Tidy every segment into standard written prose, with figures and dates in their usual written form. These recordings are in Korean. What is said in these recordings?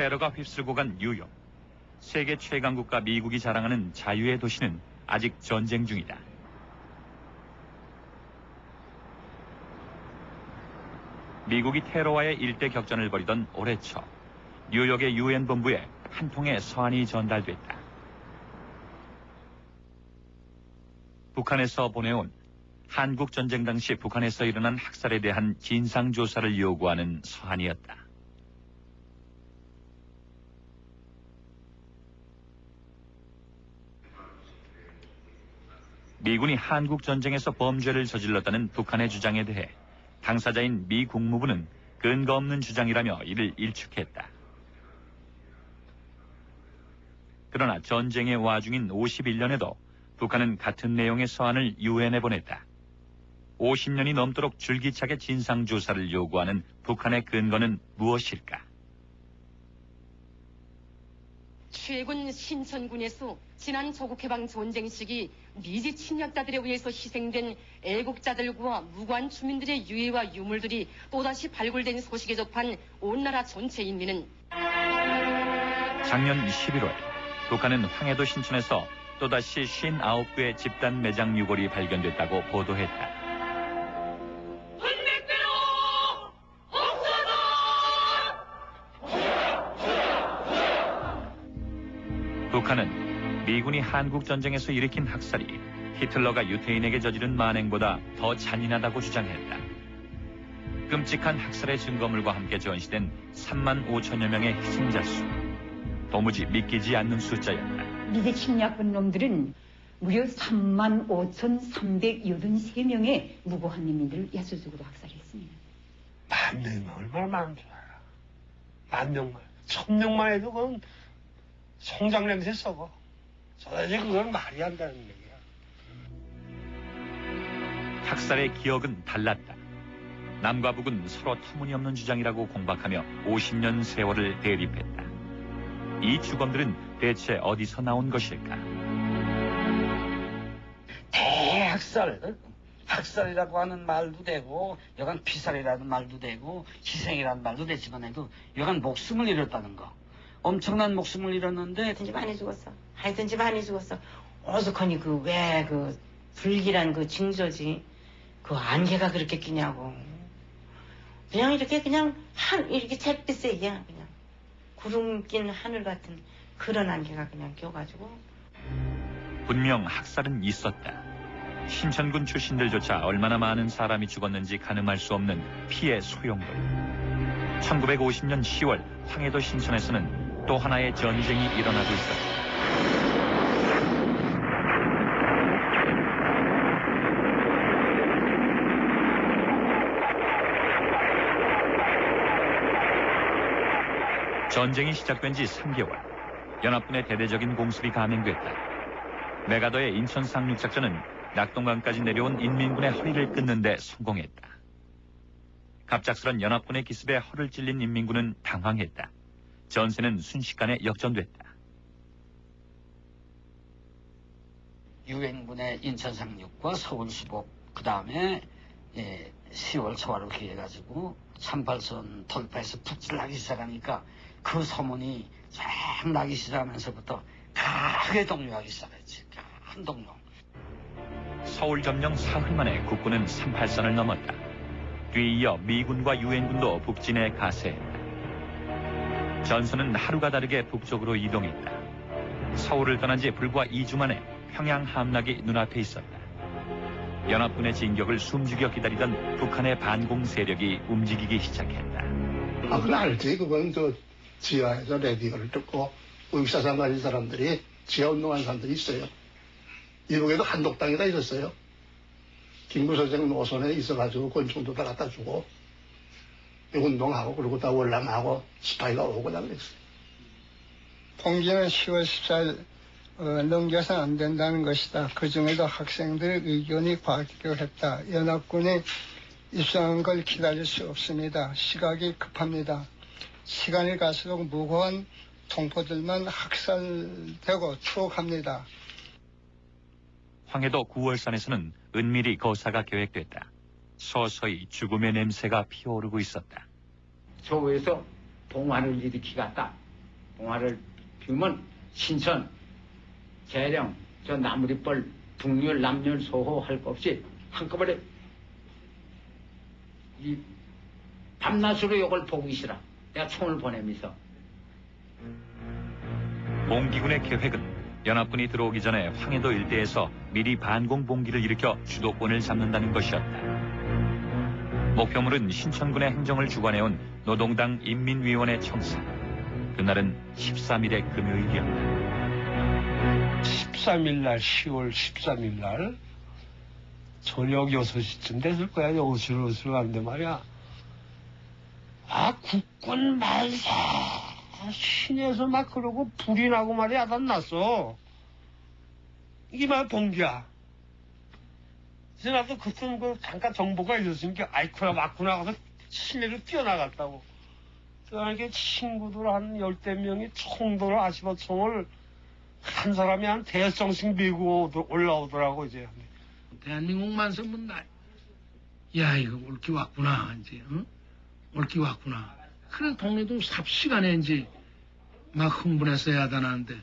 테러가 휩쓸고 간 뉴욕. 세계 최강국가 미국이 자랑하는 자유의 도시는 아직 전쟁 중이다. 미국이 테러와의 일대 격전을 벌이던 올해 초 뉴욕의 유엔 본부에 한 통의 서한이 전달됐다. 북한에서 보내온 한국 전쟁 당시 북한에서 일어난 학살에 대한 진상조사를 요구하는 서한이었다. 미군이 한국 전쟁에서 범죄를 저질렀다는 북한의 주장에 대해 당사자인 미 국무부는 근거 없는 주장이라며 이를 일축했다. 그러나 전쟁의 와중인 51년에도 북한은 같은 내용의 서한을 유엔에 보냈다. 50년이 넘도록 줄기차게 진상조사를 요구하는 북한의 근거는 무엇일까? 최근 신천군에서 지난 조국해방 전쟁 시기 미지 침략자들에 의해서 희생된 애국자들과 무관 주민들의 유해와 유물들이 또다시 발굴된 소식에 접한 온 나라 전체 인민은 작년 11월 북한은 황해도 신천에서 또다시 59구의 집단 매장 유골이 발견됐다고 보도했다. 북한은 미군이 한국 전쟁에서 일으킨 학살이 히틀러가 유태인에게 저지른 만행보다 더 잔인하다고 주장했다. 끔찍한 학살의 증거물과 함께 전시된 3만 5천여 명의 희생자 수. 도무지 믿기지 않는 숫자였다. 미제 침략군 놈들은 무려 3만 5,383명의 무고한 인민들을 야수적으로 학살했습니다. 10,000명이 얼마나 많은 줄 알아. 10,000명만. 1,000명만 해도 그건 송장 냄새 썩어. 도대체 그건 말이 안 되는 얘기야. 학살의 기억은 달랐다. 남과 북은 서로 터무니없는 주장이라고 공박하며 50년 세월을 대립했다. 이 주검들은 대체 어디서 나온 것일까? 대학살, 학살이라고 하는 말도 되고 여간 피살이라는 말도 되고 희생이라는 말도 되지만 해도 여간 목숨을 잃었다는 거. 엄청난 목숨을 잃었는데 하여튼지 많이 죽었어. 하여튼지 많이 죽었어. 어석하니 왜 불길한 징조지. 그 안개가 그렇게 끼냐고. 그냥 이렇게 이렇게 잿빛에 그냥 구름 낀 하늘 같은 그런 안개가 그냥 껴가지고. 분명 학살은 있었다. 신천군 출신들조차 얼마나 많은 사람이 죽었는지 가늠할 수 없는 피해 소용돌이. 1950년 10월 황해도 신천에서는 또 하나의 전쟁이 일어나고 있었다. 전쟁이 시작된 지 3개월, 연합군의 대대적인 공습이 감행됐다. 메가더의 인천 상륙작전은 낙동강까지 내려온 인민군의 허리를 끊는 데 성공했다. 갑작스런 연합군의 기습에 허를 찔린 인민군은 당황했다. 전세는 순식간에 역전됐다. 유엔군의 인천 상륙과 서울 수복, 그 다음에 10월 초하루 기해가지고 38선 돌파해서 북진을 하기 시작하니까 그 소문이 쫙 나기 시작하면서부터 크게 동요하기 시작했지. 큰 동요. 서울 점령 사흘 만에 국군은 38선을 넘었다. 뒤이어 미군과 유엔군도 북진에 가세했다. 전선은 하루가 다르게 북쪽으로 이동했다. 서울을 떠난 지 불과 2주 만에 평양 함락이 눈앞에 있었다. 연합군의 진격을 숨죽여 기다리던 북한의 반공 세력이 움직이기 시작했다. 그건 알지. 그건 지하에서 라디오를 듣고 의사상 가진 사람들이 지하 운동한 사람들이 있어요. 미국에도 한독당에다 있었어요. 김구 선생 노선에 있어가지고 권총도 다 갖다 주고 운동하고 그리고 다 월남하고 스파이가 오고 다 그랬어요. 통지는 10월 14일 넘겨서 안 된다는 것이다. 그중에도 학생들의 의견이 과격했다. 연합군이 입성한 걸 기다릴 수 없습니다. 시각이 급합니다. 시간이 갈수록 무고한 동포들만 학살되고 추억합니다. 황해도 9월산에서는 은밀히 거사가 계획됐다. 서서히 죽음의 냄새가 피어오르고 있었다. 저에서 동화를 일으키겠다. 봉화를 피우면 신천, 계령, 저 나무리벌, 북률, 남률, 소호 할 것 없이 한꺼번에 이 밤낮으로 이걸 보기 싫어. 내가 총을 보내면서. 봉기군의 계획은 연합군이 들어오기 전에 황해도 일대에서 미리 반공 봉기를 일으켜 주도권을 잡는다는 것이었다. 목표물은 신천군의 행정을 주관해온 노동당 인민위원회 청사. 그날은 13일의 금요일이었다. 13일 날, 10월 13일 날 저녁 6시쯤 됐을 거야. 어슬어슬 가는데 말이야. 아, 국군 만세! 신에서 막 그러고 불이 나고 말이야. 난 났어. 이게 막 봉기야. 그래서 나도 그때 그 잠깐 정보가 있었으니까 아이쿠야 맞구나 하고서 시내로 뛰어나갔다고. 그러니까 친구들 한 10대 명이 총도를 아시버 총을 한 사람이 한 대성씩 메고 올라오더라고 이제. 대한민국 만세면 야 이거 올기 왔구나 이제 응? 올기 왔구나. 그런 동네도 삽시간에 이제 막 흥분해서 야단하는데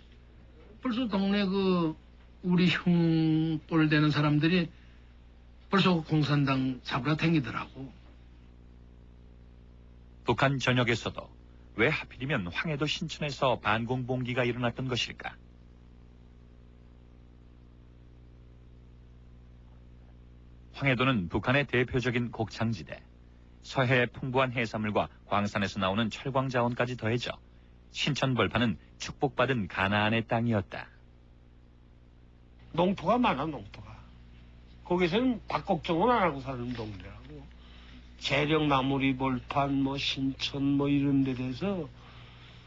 벌써 동네 그 우리 흉볼 되는 사람들이 벌써 공산당 잡으러 다니더라고. 북한 전역에서도 왜 하필이면 황해도 신천에서 반공봉기가 일어났던 것일까? 황해도는 북한의 대표적인 곡창지대, 서해의 풍부한 해산물과 광산에서 나오는 철광 자원까지 더해져 신천 벌판은 축복받은 가나안의 땅이었다. 농토가 많아, 농토가. 거기서는 밭걱정은 안 하고 사는 동네라고. 재령, 나무리, 벌판, 신천 이런 데 대해서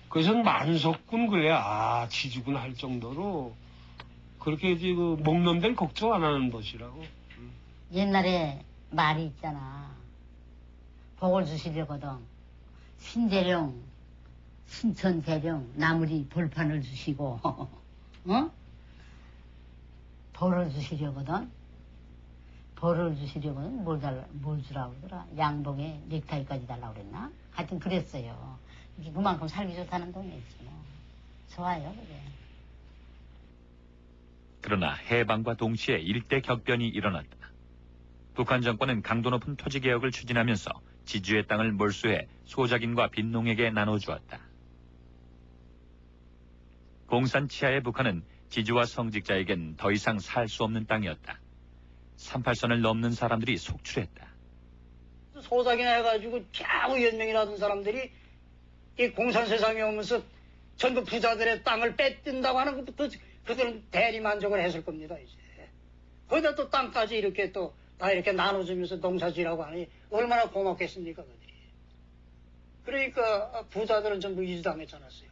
거기서는 만석군 그래야 지주군 할 정도로 그렇게 이제 그 먹는 데는 걱정 안 하는 것이라고. 옛날에 말이 있잖아. 복을 주시려거든. 신재령, 신천재령, 나무리 벌판을 주시고, 어? 벌을 주시려거든. 벌을 주시려거든. 뭘 주라고 그러더라. 양복에 넥타이까지 달라고 그랬나? 하여튼 그랬어요. 이게 그만큼 살기 좋다는 동네지 뭐. 좋아요, 그게. 그러나 해방과 동시에 일대 격변이 일어났다. 북한 정권은 강도 높은 토지 개혁을 추진하면서 지주의 땅을 몰수해 소작인과 빈농에게 나눠주었다. 공산 치하의 북한은 지주와 성직자에겐 더 이상 살 수 없는 땅이었다. 38선을 넘는 사람들이 속출했다. 소작이나 해가지고 겨우 연명이라던 사람들이 이 공산 세상에 오면서 전부 부자들의 땅을 뺏긴다고 하는 것부터 그들은 대리만족을 했을 겁니다, 이제. 거기다 또 땅까지 이렇게 또 다 이렇게 나눠주면서 농사지라고 하니 얼마나 고맙겠습니까, 그들이. 그러니까 부자들은 전부 이주당했지 않았어요.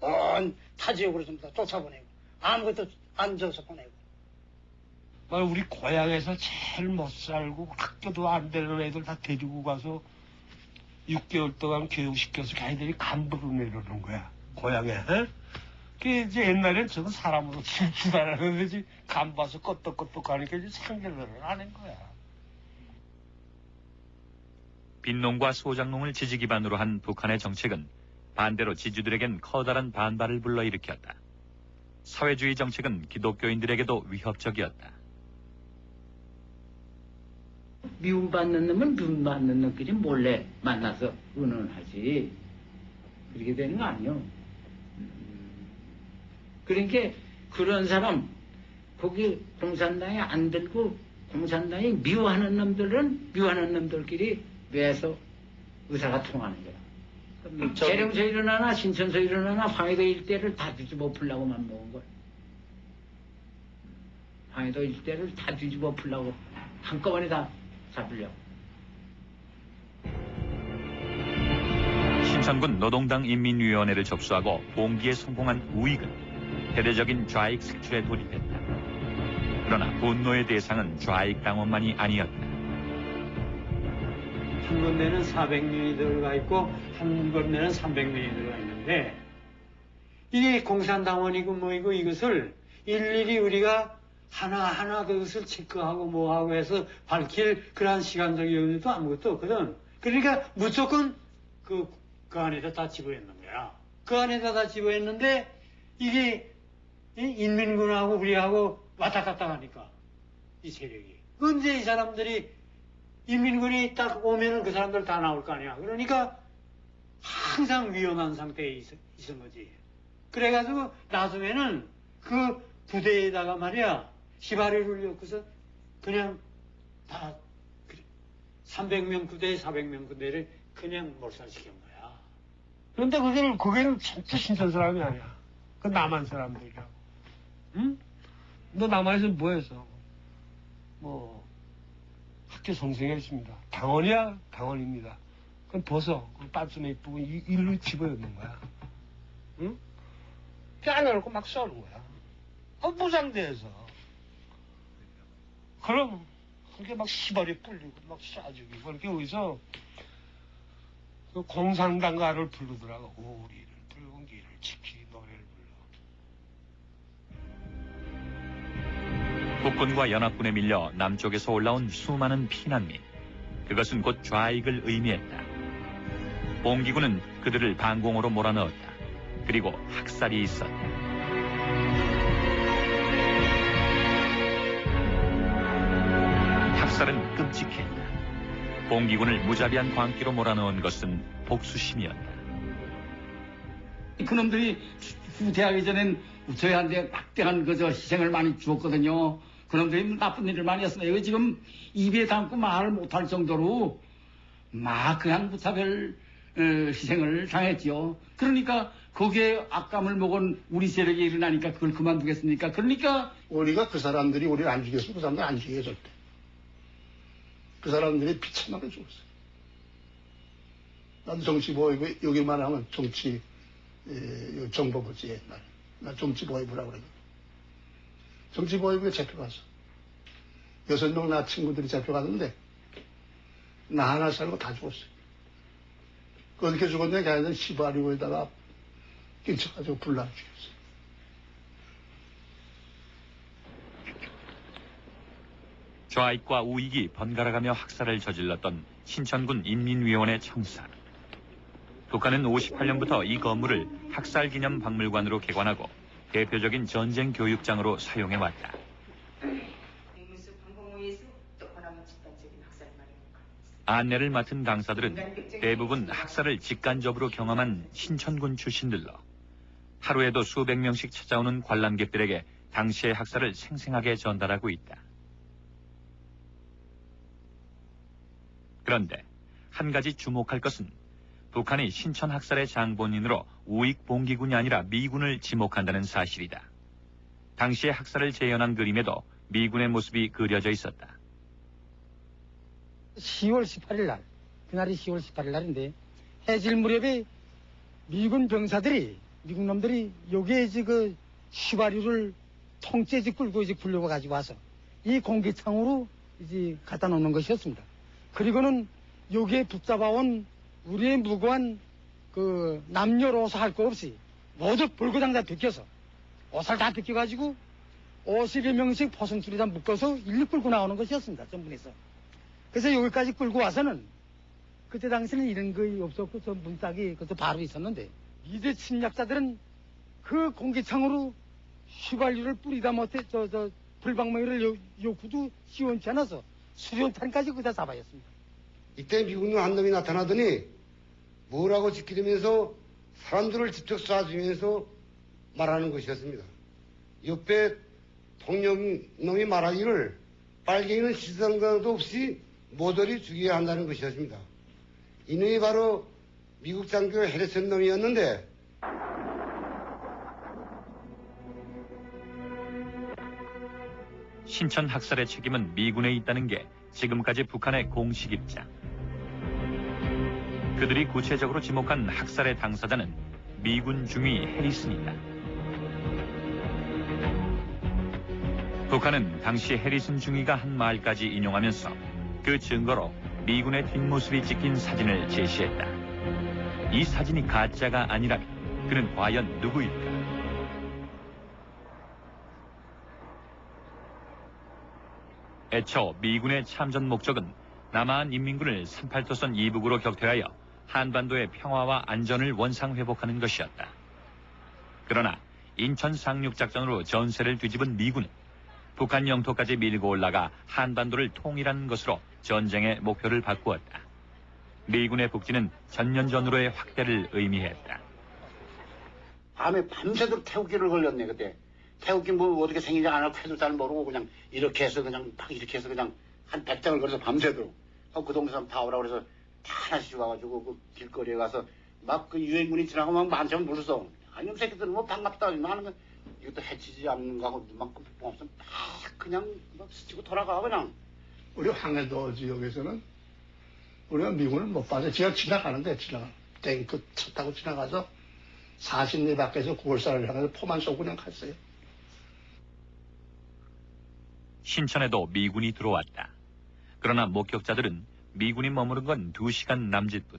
온 타 지역으로 전부 다 쫓아보내고 아무것도 안 줘서 보내고. 우리 고향에서 제일 못 살고 학교도 안 되는 애들 다 데리고 가서 6개월 동안 교육시켜서 걔들이 간부로 내려오는 거야, 고향에. 그 이제 옛날엔 저거 사람으로 죽다라는 거지, 간부 와서 껐떡껐떡 하니까 이제 상대를 하는 거야. 빈농과 소작농을 지지 기반으로 한 북한의 정책은 반대로 지주들에겐 커다란 반발을 불러일으켰다. 사회주의 정책은 기독교인들에게도 위협적이었다. 미움받는 놈은 미움받는 놈끼리 몰래 만나서 의논하지. 그렇게 되는 거 아니요. 그러니까 그런 사람 거기 공산당에 안 들고 공산당이 미워하는 놈들은 미워하는 놈들끼리 외에서 의사가 통하는 거야. 재령서 일어나나 신천서 일어나나 황해도 일대를 다 뒤집어 풀라고만 모은 거야. 황해도 일대를 다 뒤집어 풀라고 한꺼번에 다 잡으려고. 신천군 노동당 인민위원회를 접수하고 봉기에 성공한 우익은 대대적인 좌익 색출에 돌입했다. 그러나 분노의 대상은 좌익 당원만이 아니었다. 한 건네는 400명이 들어가 있고 한 건네는 300명이 들어가 있는데 이게 공산당원이고 뭐이고 이것을 일일이 우리가 하나하나 그것을 체크하고 뭐하고 해서 밝힐 그러한 시간적 여유도 아무것도 없거든. 그러니까 무조건 그 안에다 다 집어넣는 거야. 그 안에다 다 집어했는데 이게 인민군하고 우리하고 왔다 갔다 하니까 이 세력이 언제 이 사람들이 인민군이 딱 오면은 그 사람들 다 나올 거 아니야. 그러니까 항상 위험한 상태에 있은 거지. 그래가지고 나중에는 그 부대에다가 말이야 시바리를 엮고서 그냥 다 300명 부대, 400명 부대를 그냥 몰살시킨 거야. 그런데 그게는 진짜 신선 사람이 아니야. 그 남한 사람들이라고. 응? 너 남한에서 뭐 했어? 뭐 학교 성생했습니다. 당원이야? 당원입니다. 그럼 벗어. 그 빤스에 입고 일로 집어넣는 거야. 응? 껴안아놓고 막 쏘는 거야. 무장대에서. 그럼 그렇게 막 시발이 뿔리고 막 쏴주고 그렇게 여기서 그 공산당가를 부르더라고. 우리를 붉은 길을 지키기 노래를 불러. 국군과 연합군에 밀려 남쪽에서 올라온 수많은 피난민. 그것은 곧 좌익을 의미했다. 봉기군은 그들을 방공호로 몰아넣었다. 그리고 학살이 있었다. 학살은 끔찍했다. 봉기군을 무자비한 광기로 몰아넣은 것은 복수심이었다. 그놈들이 후퇴하기 전엔 우처에한테 막대한 희생을 많이 주었거든요. 그놈들이 나쁜 일을 많이 했습니다. 이거 지금 입에 담고 말을 못할 정도로 막 그냥 무차별 희생을 당했지요. 그러니까 거기에 악감을 먹은 우리 세력이 일어나니까 그걸 그만두겠습니까? 그러니까 우리가 그 사람들이 우리를 안 죽였으면 그 사람들 안 죽여 절대. 그 사람들이 비참하게 죽었어요. 나도 정치보위부 여기만 하면 정치 정보부지 옛날에. 나 정치보위부라고 그래. 정치보위부에 잡혀가서 6명 나 친구들이 잡혀갔는데 나 하나 살고 다 죽었어요. 어떻게 죽었냐? 걔네들 시바리오에다가 끼쳐가지고 불나 죽였어요. 좌익과 우익이 번갈아가며 학살을 저질렀던 신천군 인민위원회 청사. 북한은 58년부터 이 건물을 학살기념박물관으로 개관하고 대표적인 전쟁 교육장으로 사용해왔다. 안내를 맡은 강사들은 대부분 학살을 직간접으로 경험한 신천군 출신들로 하루에도 수백 명씩 찾아오는 관람객들에게 당시의 학살을 생생하게 전달하고 있다. 그런데 한 가지 주목할 것은 북한이 신천 학살의 장본인으로 우익 봉기군이 아니라 미군을 지목한다는 사실이다. 당시의 학살을 재현한 그림에도 미군의 모습이 그려져 있었다. 10월 18일 날, 그날이 10월 18일 날인데 해질 무렵에 미군 병사들이 미국 놈들이 여기에 그 휘발유를 통째에 끌고 굴려가 가지고 와서 이 공기창으로 갖다 놓는 것이었습니다. 그리고는 여기에 붙잡아온 우리의 무고한 그 남녀로서 할 거 없이 모두 볼고장 다 벗겨서 옷을 다 벗겨가지고 50여 명씩 포승줄에 다 묶어서 일로 끌고 나오는 것이었습니다. 전분에서. 그래서 여기까지 끌고 와서는 그때 당시에는 이런 거 없었고 저 문짝이 그것도 바로 있었는데 미제 침략자들은 그 공기창으로 휘발유를 뿌리다 못해 불방망이를 요 구두 시원치 않아서 수련탄까지 거기다 잡아였습니다. 이때 미군 한 놈이 나타나더니 뭐라고 지키면서 사람들을 직접 쏴주면서 말하는 것이었습니다. 옆에 통역놈이 말하기를 빨갱이는 시선도 없이 모조리 죽여야 한다는 것이었습니다. 이놈이 바로 미국 장교 해리슨 놈이었는데 신천 학살의 책임은 미군에 있다는 게 지금까지 북한의 공식 입장. 그들이 구체적으로 지목한 학살의 당사자는 미군 중위 해리슨이다. 북한은 당시 해리슨 중위가 한 말까지 인용하면서 그 증거로 미군의 뒷모습이 찍힌 사진을 제시했다. 이 사진이 가짜가 아니라면 그는 과연 누구일까? 애초 미군의 참전 목적은 남한 인민군을 38도선 이북으로 격퇴하여 한반도의 평화와 안전을 원상회복하는 것이었다. 그러나 인천 상륙작전으로 전세를 뒤집은 미군은 북한 영토까지 밀고 올라가 한반도를 통일하는 것으로 전쟁의 목표를 바꾸었다. 미군의 북진은 전년전으로의 확대를 의미했다. 밤에 밤새도록 태우기를 걸렸네 그때. 태우기 뭐 어떻게 생긴지 안 하고 해도 잘 모르고 그냥 이렇게 해서 그냥 막 이렇게 해서 그냥 한 100장을 걸어서 밤새도록. 그 동네 사람 다 오라고 그래서 다 하나씩 와가지고 그 길거리에 가서 막 그 유엔군이 지나가면 막 만점 불렀어. 아니, 새끼들은 뭐 반갑다. 나는 이것도 해치지 않는 거하고 눈만큼 없으면 막 그냥 막 스치고 돌아가, 그냥. 우리 황해도 지역에서는 우리가 미군을 못 봐서 지가 지나가는데, 탱크 차 타고 지나가서 40리 밖에서 9월사를 향해서 포만 쏘고 그냥 갔어요. 신천에도 미군이 들어왔다. 그러나 목격자들은 미군이 머무른 건 2시간 남짓뿐.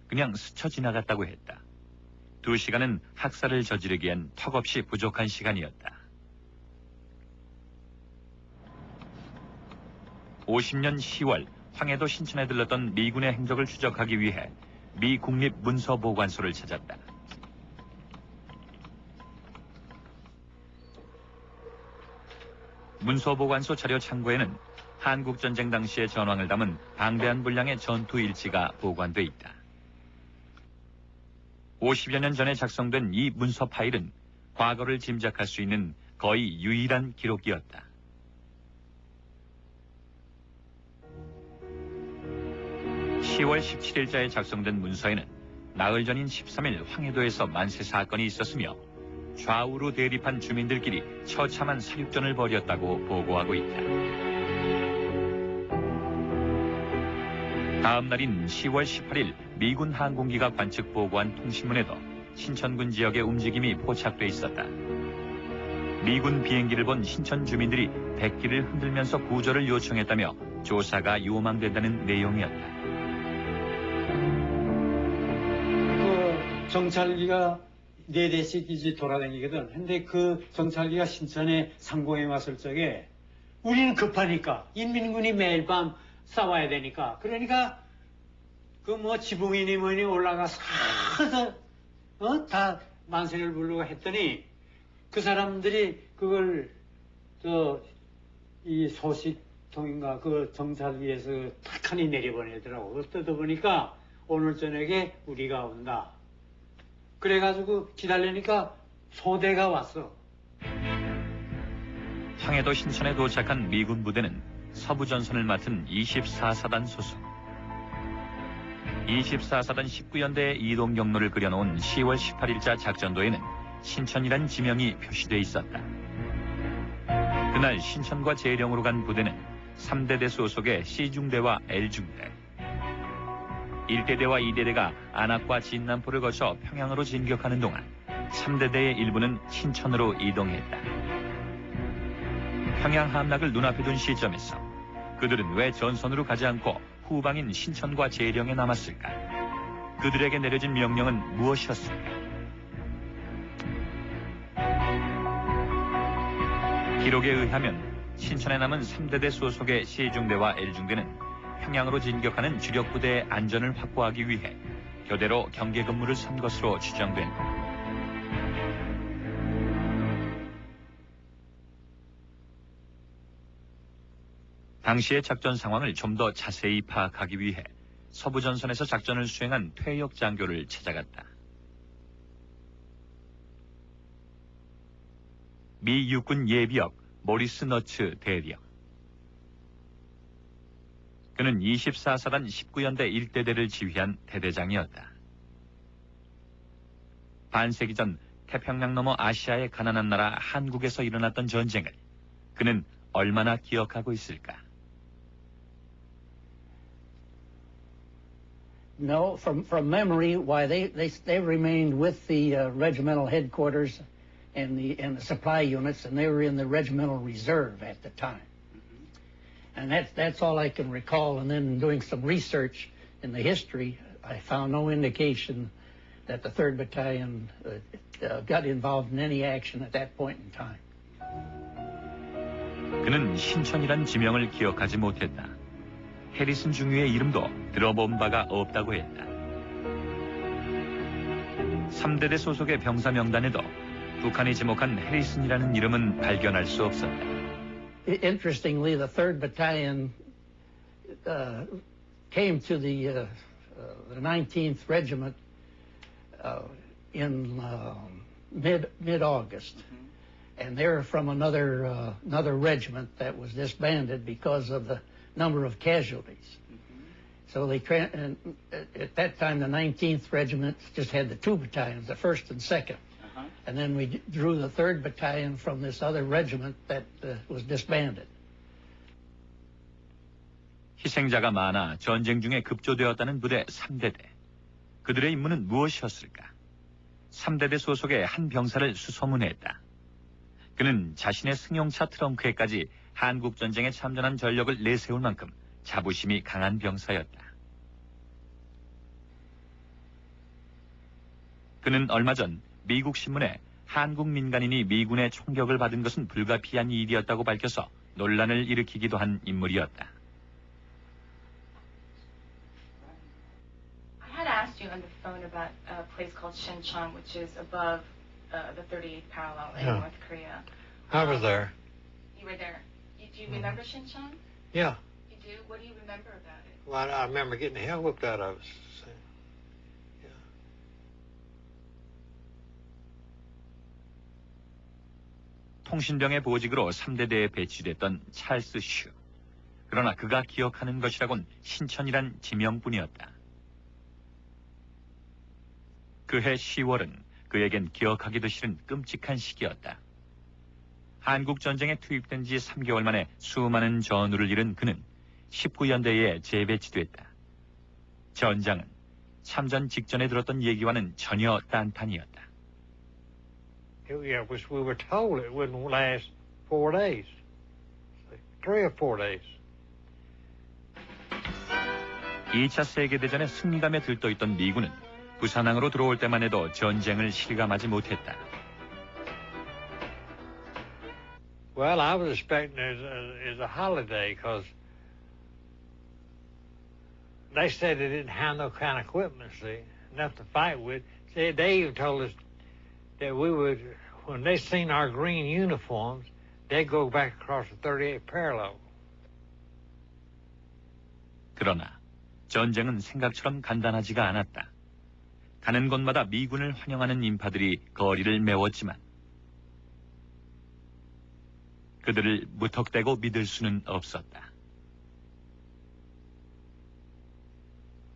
그냥 스쳐 지나갔다고 했다. 2시간은 학살을 저지르기엔 턱없이 부족한 시간이었다. 50년 10월 황해도 신천에 들렀던 미군의 행적을 추적하기 위해 미 국립문서보관소를 찾았다. 문서보관소 자료 창고에는 한국전쟁 당시의 전황을 담은 방대한 분량의 전투 일지가 보관돼 있다. 50여 년 전에 작성된 이 문서 파일은 과거를 짐작할 수 있는 거의 유일한 기록이었다. (10월 17일자에) 작성된 문서에는 나흘 전인 13일 황해도에서 만세 사건이 있었으며 좌우로 대립한 주민들끼리 처참한 사륙전을 벌였다고 보고하고 있다. 다음 날인 10월 18일 미군 항공기가 관측 보고한 통신문에도 신천군 지역의 움직임이 포착돼 있었다. 미군 비행기를 본 신천 주민들이 백기를 흔들면서 구조를 요청했다며 조사가 요망된다는 내용이었다. 그 정찰기가 4대씩 이제 돌아다니거든. 근데 그 정찰기가 신천에 상공에 왔을 적에 우리는 급하니까 인민군이 매일 밤 싸워야 되니까 그러니까 그 뭐 지붕이니 뭐니 올라가서 다 만세를 부르고 했더니 그 사람들이 그걸 이 소식통인가 그 정찰기에서 탁하니 내려보내더라고. 뜯어보니까 오늘 저녁에 우리가 온다. 그래가지고 기다리니까 소대가 왔어. 황해도 신천에 도착한 미군 부대는 서부전선을 맡은 24사단 소속. 24사단 19연대의 이동 경로를 그려놓은 10월 18일자 작전도에는 신천이란 지명이 표시돼 있었다. 그날 신천과 재령으로 간 부대는 3대대 소속의 C중대와 L중대, 1대대와 2대대가 안압과 진남포를 거쳐 평양으로 진격하는 동안 3대대의 일부는 신천으로 이동했다. 평양 함락을 눈앞에 둔 시점에서 그들은 왜 전선으로 가지 않고 후방인 신천과 재령에 남았을까? 그들에게 내려진 명령은 무엇이었을까? 기록에 의하면 신천에 남은 3대대 소속의 C중대와 L중대는 평양으로 진격하는 주력 부대의 안전을 확보하기 위해 교대로 경계 근무를 선 것으로 추정된다. 당시의 작전 상황을 좀 더 자세히 파악하기 위해 서부전선에서 작전을 수행한 퇴역 장교를 찾아갔다. 미 육군 예비역 모리스 너츠 대령. 그는 24사단 19연대 1대대를 지휘한 대대장이었다. 반세기 전 태평양 너머 아시아의 가난한 나라 한국에서 일어났던 전쟁을 그는 얼마나 기억하고 있을까? No, from memory, why they remained with the regimental headquarters and the supply units, and they were in the regimental reserve at the time. And that's all I can recall. And then doing some research in the history, I found no indication that the 3rd Battalion got involved in any action at that point in time. 그는 신천이란 지명을 기억하지 못했다. 해리슨 중위의 이름도 들어본 바가 없다고 했다. 3대대 소속의 병사 명단에도 북한이 지목한 해리슨이라는 이름은 발견할 수 없었다. Interestingly, the 3rd Battalion came to the 19th Regiment in mid-August, and they're from another regiment that was disbanded because of the number of casualties. So and at that time, the 19th Regiment just had the 2 battalions, the 1st and 2nd. And then we drew the 3rd Battalion from this other regiment that was disbanded. 희생자가 많아 전쟁 중에 급조되었다는 부대 3대대. 그들의 임무는 무엇이었을까? 3대대 소속의 한 병사를 수소문했다. 그는 자신의 승용차 트렁크에까지 한국전쟁에 참전한 전력을 내세울 만큼 자부심이 강한 병사였다. 그는 얼마 전 미국 신문에 한국 민간인이 미군의 총격을 받은 것은 불가피한 일이었다고 밝혀서 논란을 일으키기도 한 인물이었다. I had asked you on the phone about a place called Shincheon, which is above the 38th parallel in North Korea. I was there. You were there. Do you remember Shincheon? Yeah. You do? What do you remember about it? Well, I remember getting the hell whipped out of us. 통신병의 보직으로 3대대에 배치됐던 찰스 슈. 그러나 그가 기억하는 것이라곤 신천이란 지명뿐이었다. 그해 10월은 그에겐 기억하기도 싫은 끔찍한 시기였다. 한국전쟁에 투입된 지 3개월 만에 수많은 전우를 잃은 그는 19연대에 재배치됐다. 전장은 참전 직전에 들었던 얘기와는 전혀 딴판이었다. Yeah, which we were told it wouldn't last 4 days. 3 or 4 days. 2차 세계대전의 승리감에 들떠있던 미군은 부산항으로 들어올 때만 해도 전쟁을 실감하지 못했다. Well, I was expecting it as a holiday because they said they didn't have no kind of equipment, see, enough to fight with. See, they even told us that we would, when they seen our green uniforms, they'd go back across the 38th parallel. 그러나 전쟁은 생각처럼 간단하지가 않았다. 가는 곳마다 미군을 환영하는 인파들이 거리를 메웠지만 그들을 무턱대고 믿을 수는 없었다.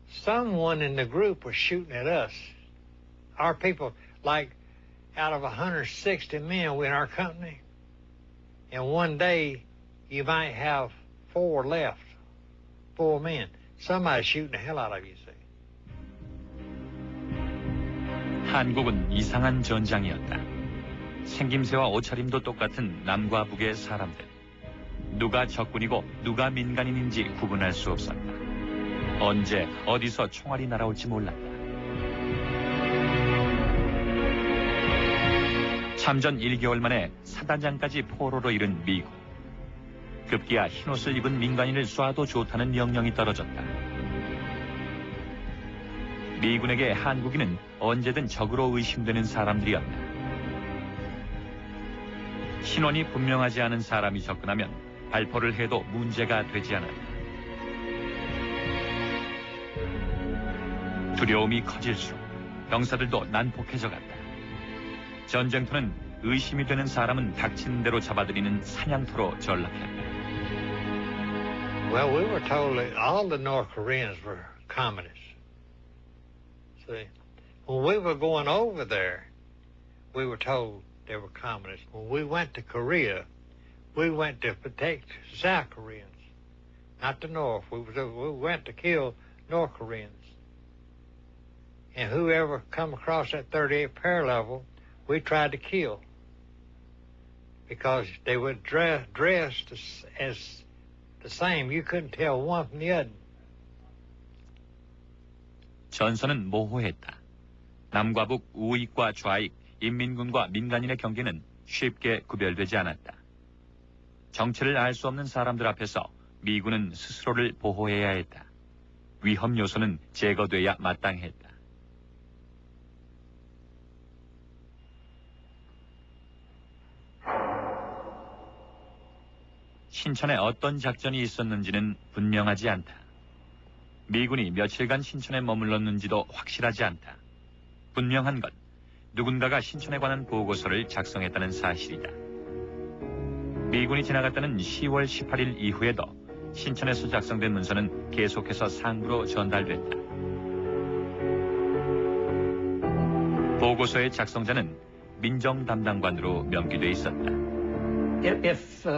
Someone in the group was shooting at us. Our people, like out of 160 men in our company, and one day you might have 4 left, 4 men. Somebody's shooting the hell out of you, see. 한국은 이상한 전장이었다. 생김새와 옷차림도 똑같은 남과 북의 사람들. 누가 적군이고 누가 민간인인지 구분할 수 없었다. 언제 어디서 총알이 날아올지 몰랐다. 참전 1개월 만에 사단장까지 포로로 잃은 미국. 급기야 흰옷을 입은 민간인을 쏴도 좋다는 명령이 떨어졌다. 미군에게 한국인은 언제든 적으로 의심되는 사람들이었다. 신원이 분명하지 않은 사람이 접근하면 발포를 해도 문제가 되지 않았다. 두려움이 커질수록 병사들도 난폭해져 갔다. 전쟁터는 의심이 되는 사람은 닥치는 대로 잡아들이는 사냥터로 전락했다. Well, we were told that all the North Koreans were communists. See, when we were going over there, we were told they were communists. When we went to Korea, we went to protect South Koreans, not the North. We went to kill North Koreans. And whoever come across that 38th parallel, we tried to kill. Because they were dressed as the same. You couldn't tell one from the other. 전선은 모호했다. 남과 북, 우익과 좌익, 인민군과 민간인의 경계는 쉽게 구별되지 않았다. 정체를 알 수 없는 사람들 앞에서 미군은 스스로를 보호해야 했다. 위험 요소는 제거돼야 마땅했다. 신천에 어떤 작전이 있었는지는 분명하지 않다. 미군이 며칠간 신천에 머물렀는지도 확실하지 않다. 분명한 건 누군가가 신천에 관한 보고서를 작성했다는 사실이다. 미군이 지나갔다는 10월 18일 이후에도 신천에서 작성된 문서는 계속해서 상부로 전달됐다. 보고서의 작성자는 민정 담당관으로 명기돼 있었다. If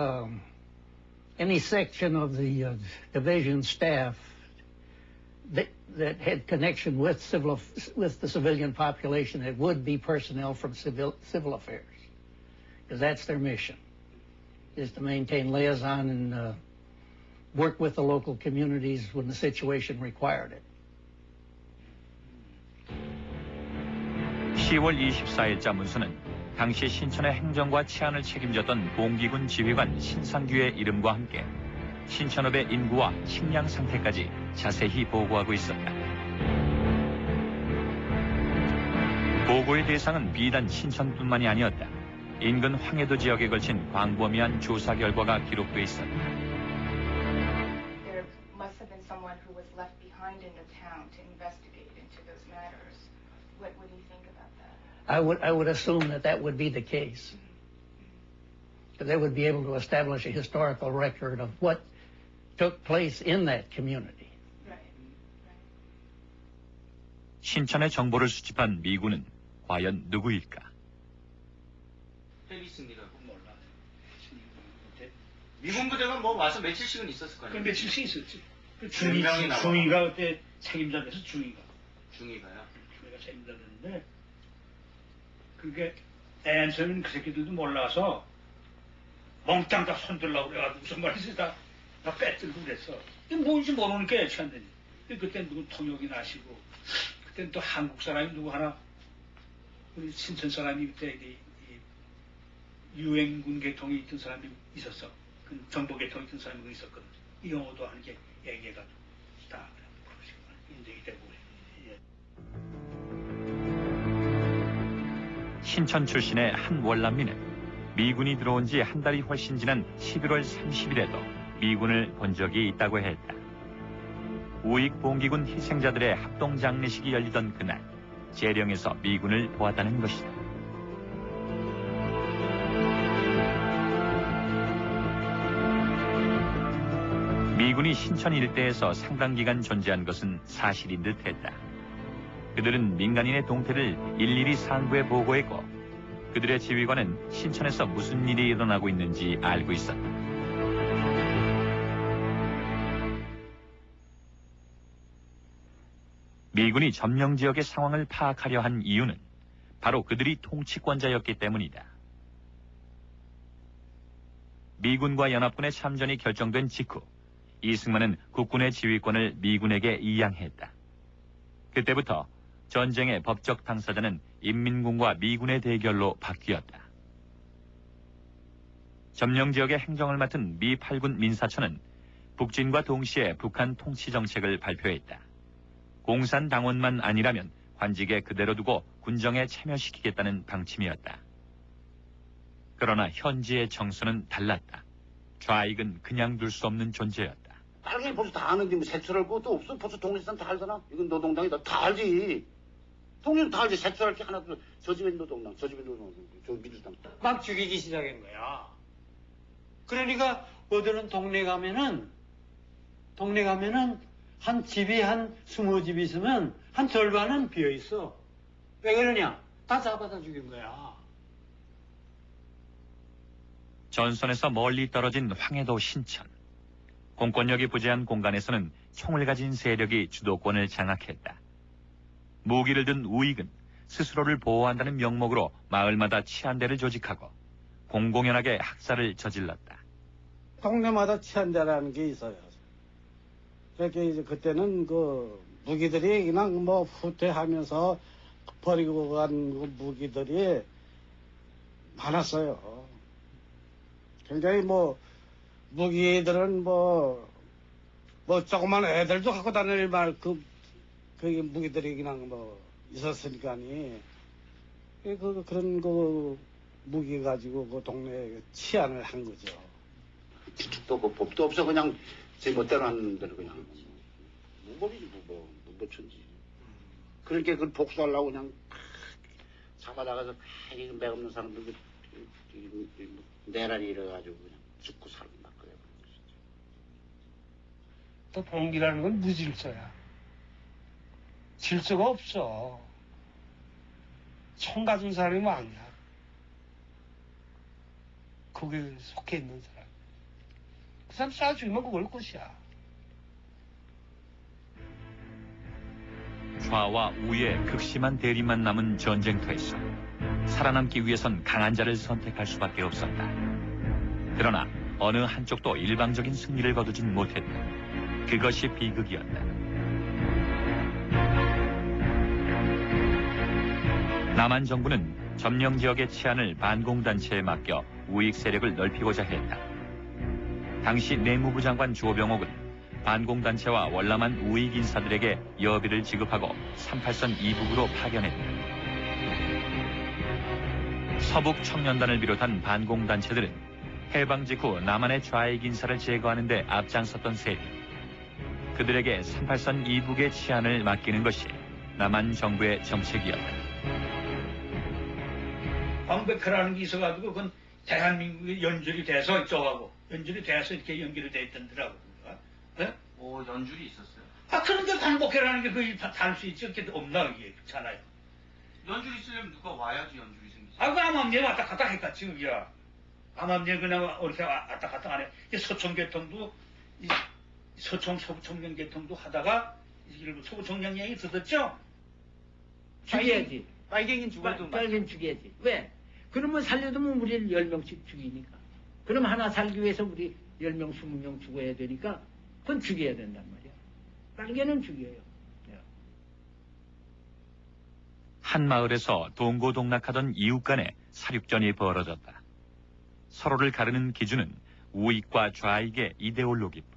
any section of the division staff that had connection with the civilian population, it would be personnel from civil affairs, because that's their mission, is to maintain liaison and work with the local communities when the situation required it. 10월 24일자 문서는 당시 신천의 행정과 치안을 책임졌던 봉기군 지휘관 신상규의 이름과 함께 신천읍의 인구와 식량 상태까지 자세히 보고하고 있었다. 보고의 대상은 비단 신천뿐만이 아니었다. 인근 황해도 지역에 걸친 광범위한 조사 결과가 기록돼 있었다. There must have been someone who was left behind in the town to investigate into those matters. What do you think about that? I would assume that would be the case. Because they would be able to establish a historical record of what took place in that community. 신천의 정보를 수집한 미군은 과연 누구일까? 해리슨이라고 몰라. 미군 부대가 뭐 와서 며칠씩은 있었을 거아니에요? 며칠씩 있었지. 중위가 그때 책임자돼서 중위가요. 중위가 책임자였는데 그게 앤서는 그 새끼들도 몰라서 멍땅 다 손들라고 그래가지고 무슨 말인지 다 빼들고 그랬어. 이게 뭔지 모르니까 애취한다니. 그땐 누구 통역이 나시고 그땐 또 한국 사람이 누구 하나 우리 신천 사람이 그때 이 유엔군 계통에 있던 사람이 있었어. 그 정보 계통에 있던 사람이 있었거든. 이 영어도 하는 게 얘기해가지고 다 인정이 되고 그래. 신천 출신의 한 월남민은 미군이 들어온 지 한 달이 훨씬 지난 11월 30일에도 미군을 본 적이 있다고 했다. 우익 봉기군 희생자들의 합동 장례식이 열리던 그날 재령에서 미군을 보았다는 것이다. 미군이 신천 일대에서 상당 기간 존재한 것은 사실인 듯했다. 그들은 민간인의 동태를 일일이 상부에 보고했고 그들의 지휘관은 신천에서 무슨 일이 일어나고 있는지 알고 있었다. 미군이 점령 지역의 상황을 파악하려 한 이유는 바로 그들이 통치권자였기 때문이다. 미군과 연합군의 참전이 결정된 직후 이승만은 국군의 지휘권을 미군에게 이양했다. 그때부터 전쟁의 법적 당사자는 인민군과 미군의 대결로 바뀌었다. 점령 지역의 행정을 맡은 미 8군 민사처는 북진과 동시에 북한 통치 정책을 발표했다. 공산당원만 아니라면 관직에 그대로 두고 군정에 참여시키겠다는 방침이었다. 그러나 현지의 정서는 달랐다. 좌익은 그냥 둘 수 없는 존재였다. 빨갱이 벌써 다 아는데 뭐 색출할 것도 없어. 벌써 독립선 다 알잖아. 이건 노동당이다. 다 알지. 독립은 다 알지. 색출할 게 하나도. 저 집엔 노동당, 저 집엔 노동당, 저 민주당. 막 죽이기 시작한 거야. 그러니까 어디는 동네 가면은 한 집이 한 20집이 있으면 한 절반은 비어 있어. 왜 그러냐? 다 잡아다 죽인 거야. 전선에서 멀리 떨어진 황해도 신천. 공권력이 부재한 공간에서는 총을 가진 세력이 주도권을 장악했다. 무기를 든 우익은 스스로를 보호한다는 명목으로 마을마다 치안대를 조직하고 공공연하게 학살을 저질렀다. 동네마다 치안대라는 게 있어요. 그러니까 이제 그때는 그 무기들이 그냥 뭐 후퇴하면서 버리고 간 무기들이 많았어요. 굉장히 뭐 무기들은 뭐 조그만 애들도 갖고 다닐 말 그 무기들이 그냥 뭐 있었으니까니 그런 그 무기 가지고 그 동네 치안을 한 거죠. 규칙도 없고 법도 없어. 그냥 제 멋대로 하는 대로 그냥 무법이지 무법천지. 그러니까 그걸 복수하려고 그냥 잡아다가서 매 없는 사람들 내란이 이래가지고 그냥 죽고 살고 막 그래. 또 봉기라는 건 무질서야. 질서가 없어. 총 가진 사람이 많냐. 거기에 속해 있는 사람. 그 사람 쏴 죽이면 그걸 것이야. 좌와 우의 극심한 대립만 남은 전쟁터에서 살아남기 위해선 강한 자를 선택할 수밖에 없었다. 그러나 어느 한쪽도 일방적인 승리를 거두진 못했다. 그것이 비극이었다. 남한 정부는 점령 지역의 치안을 반공단체에 맡겨 우익 세력을 넓히고자 했다. 당시 내무부 장관 조병옥은 반공단체와 월남한 우익 인사들에게 여비를 지급하고 38선 이북으로 파견했다. 서북 청년단을 비롯한 반공단체들은 해방 직후 남한의 좌익 인사를 제거하는 데 앞장섰던 세력. 그들에게 38선 이북의 치안을 맡기는 것이 남한 정부의 정책이었다. 광백회라는 게 있어가지고 그건 대한민국에 연줄이 돼서 이쪽하고 연줄이 돼서 이렇게 연결이 돼 있던더라고. 네? 오, 연줄이 있었어요. 아, 그런데 광복회라는 게 그게 달 수 있지. 그게 없나, 그게. 그렇잖아요. 연줄이 있으려면 누가 와야지 연줄이 생기지. 아, 그 암암리에 왔다 갔다 했겠지, 그게야. 암암리에 그냥 어디서 왔다 갔다 안 해. 서청계통도, 서청, 서부청년계통도 하다가, 서부청년량이 들었죠? 죽여야지. 빨갱이는 죽어도 빨갱이 죽여야지. 왜? 그러면 살려두면 우리를 10명씩 죽이니까. 그럼 하나 살기 위해서 우리 10명, 20명 죽어야 되니까 그건 죽여야 된단 말이야. 빨개는 죽여요. 한 마을에서 동고동락하던 이웃 간에 사륙전이 벌어졌다. 서로를 가르는 기준은 우익과 좌익의 이데올로기뿐.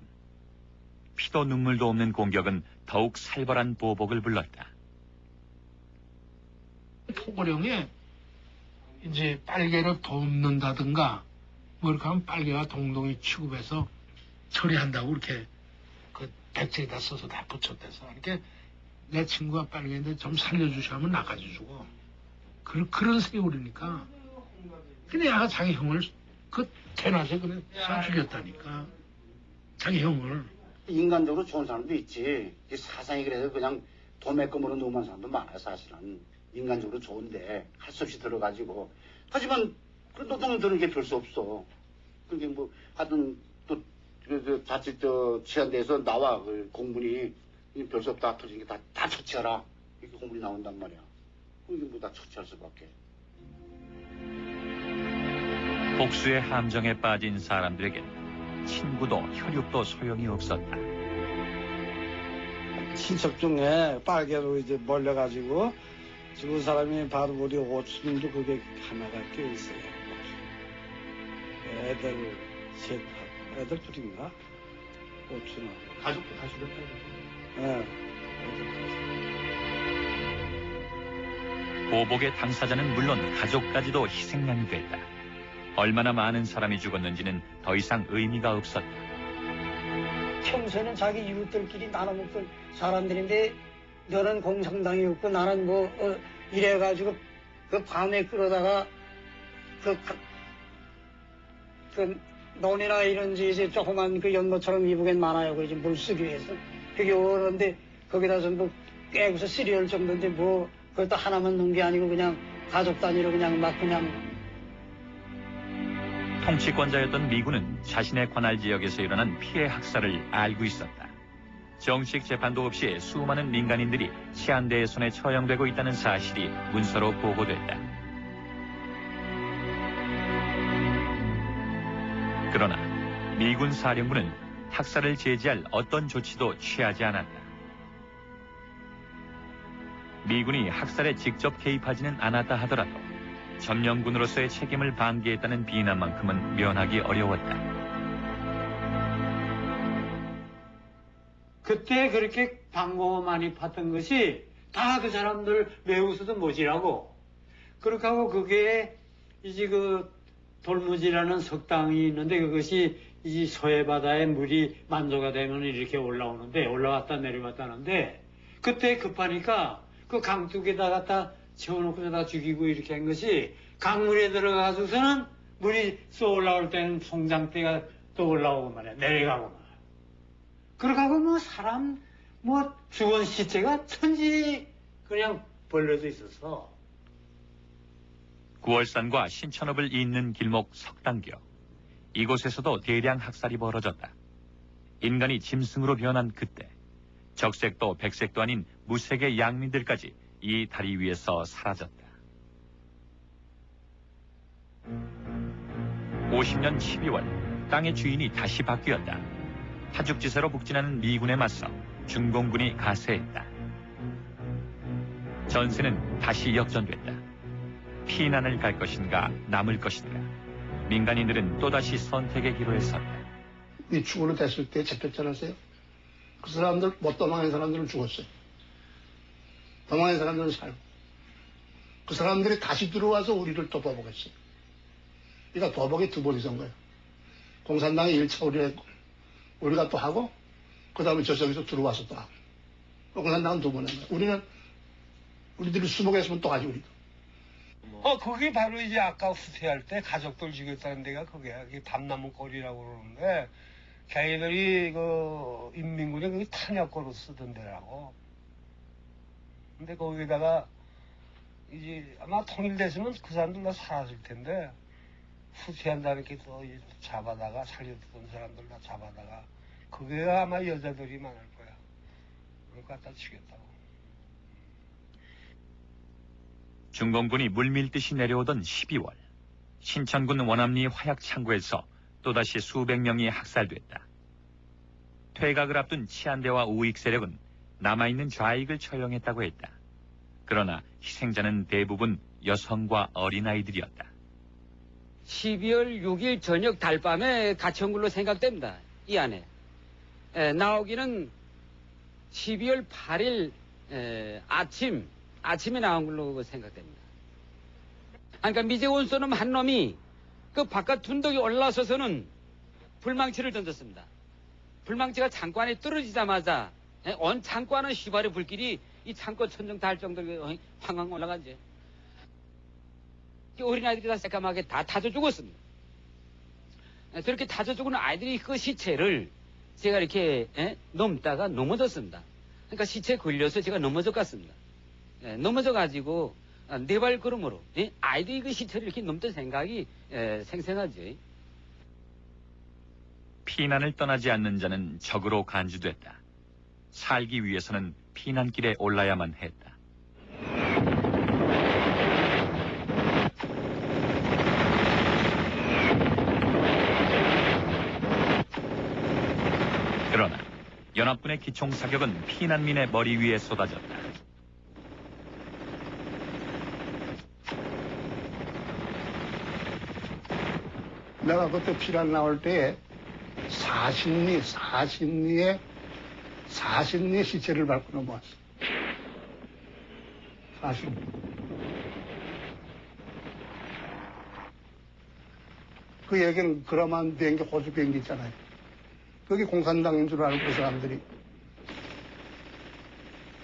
피도 눈물도 없는 공격은 더욱 살벌한 보복을 불렀다. 토고령에 이제 빨개를 돕는다든가 뭐 이렇게 하면 빨개가 동동이 취급해서 처리한다고 이렇게 그 백지에다 써서 다 붙였대서 이렇게 내 친구가 빨개인데 좀 살려주시면 나가주고 그런 세월이니까 근데 얘가 자기 형을 그 대낮에 그래 쏴 죽였다니까 자기 형을. 인간적으로 좋은 사람도 있지. 이 사상이 그래서 그냥 도매금으로 노만 사람도 많아요. 사실은 인간적으로 좋은데 할 수 없이 들어가지고 하지만 그 노동을 드는 게 별 수 없어. 그게 뭐 하여튼 또 자칫 치안대에서 나와 그 공문이 별 수 없다 터진 게 다 처치하라 이렇게 공문이 나온단 말이야. 이게 뭐 다 처치할 수밖에. 복수의 함정에 빠진 사람들에겐 친구도 혈육도 소용이 없었다. 친척 중에 빨개로 이제 몰려가지고 죽은 사람이 바로 우리 오추님도 그게 하나가 껴있어요. 애들 애들 둘인가? 오추는. 가족도 다 죽였다고. 네. 보복의 당사자는 물론 가족까지도 희생양이 됐다. 얼마나 많은 사람이 죽었는지는 더 이상 의미가 없었다. 평소에는 자기 이웃들끼리 나눠먹던 사람들인데 너는 공산당이었고 나는 뭐 이래가지고 그 밤에 끌어다가 그 논이나 이런 이제 조그만 그 연못처럼 이북엔 많아요. 그 이제 물 쓰기 위해서 그게 오는데 거기다 전부 깨고서 쓰리얼 정도인데 뭐 그것도 하나만 넣은 게 아니고 그냥 가족 단위로 그냥 막 그냥. 통치권자였던 미군은 자신의 관할 지역에서 일어난 피해 학살을 알고 있었다. 정식 재판도 없이 수많은 민간인들이 치안대의 손에 처형되고 있다는 사실이 문서로 보고됐다. 그러나 미군 사령부는 학살을 제지할 어떤 조치도 취하지 않았다. 미군이 학살에 직접 개입하지는 않았다 하더라도 점령군으로서의 책임을 방기했다는 비난만큼은 면하기 어려웠다. 그때 그렇게 방공을 많이 팠던 것이 다 그 사람들 매우서도 못이라고. 그렇게 하고 그게 이제 그 돌무지라는 석당이 있는데 그것이 이 서해바다에 물이 만조가 되면 이렇게 올라오는데 올라왔다 내려왔다 하는데 그때 급하니까 그 강둑에다 갖다 채워놓고서다 죽이고 이렇게 한 것이 강물에 들어가서는 물이 쏘 올라올 때는 송장대가 또 올라오고 말이야 내려가고 말이야. 그러고 뭐 사람 뭐 죽은 시체가 천지 그냥 벌려져 있어서. 구월산과 신천읍을 잇는 길목 석당교. 이곳에서도 대량 학살이 벌어졌다. 인간이 짐승으로 변한 그때 적색도 백색도 아닌 무색의 양민들까지 이 다리 위에서 사라졌다. 50년 12월 땅의 주인이 다시 바뀌었다. 하죽지세로 북진하는 미군에 맞서 중공군이 가세했다. 전세는 다시 역전됐다. 피난을 갈 것인가 남을 것인가. 민간인들은 또다시 선택의 기로에 섰다. 이 죽으로 됐을 때 잡혔지 않았어요? 그 사람들 못 도망한 사람들은 죽었어요. 도망한 사람들은 살고. 그 사람들이 다시 들어와서 우리를 또 보복했어요. 그러니까 보복이 두 번이 선 거예요. 공산당이 1차 우리 했고 우리가 또 하고 그 다음에 저쪽에서 들어와서 또 하고 공산당은 두 번 한 거예요. 우리들이 수복했으면 또 하지 우리도. 그게 바로 이제 아까 후퇴할 때 가족들 죽였다는 데가 그게 밤나무 꼴이라고 그러는데 걔네들이 그 인민군이 그 탄약고로 쓰던 데라고. 근데 거기다가 이제 아마 통일됐으면 그 사람들 다 사라질 텐데 후퇴한다는 게 또 잡아다가 살려두던 사람들 다 잡아다가 그게 아마 여자들이 많을 거야. 그걸 갖다 죽였다고. 중공군이 물밀듯이 내려오던 12월 신천군 원암리 화약창고에서 또다시 수백 명이 학살됐다. 퇴각을 앞둔 치안대와 우익 세력은 남아있는 좌익을 처형했다고 했다. 그러나 희생자는 대부분 여성과 어린아이들이었다. 12월 6일 저녁 달밤에 갇힌 걸로 생각됩니다. 이 안에. 나오기는 12월 8일 아침에 나온 걸로 생각됩니다. 그러니까 미제원소놈 한 놈이 그 바깥 둔덕이 올라서서는 불망치를 던졌습니다. 불망치가 창고 안에 떨어지자마자 온 창고 안은 휘발유 불길이 이 창고 천정 닿을 정도로 황황 올라가지. 어린아이들이 다 새까맣게 다 타져 죽었습니다. 그렇게 타져 죽은 아이들이 그 시체를 제가 이렇게 넘다가 넘어졌습니다. 그러니까 시체에 걸려서 제가 넘어져 갔습니다. 넘어져가지고 네 발걸음으로 아이들이 그 시체를 이렇게 넘던 생각이 생생하지. 피난을 떠나지 않는 자는 적으로 간주됐다. 살기 위해서는 피난길에 올라야만 했다. 그러나 연합군의 기총사격은 피난민의 머리 위에 쏟아졌다. 내가 그때 피난 나올 때에 40리의 시체를 밟고 넘어왔어. 40리. 그 얘기는 그라만 비행기, 호주 비행기 있잖아요. 그게 공산당인 줄 알고 그 사람들이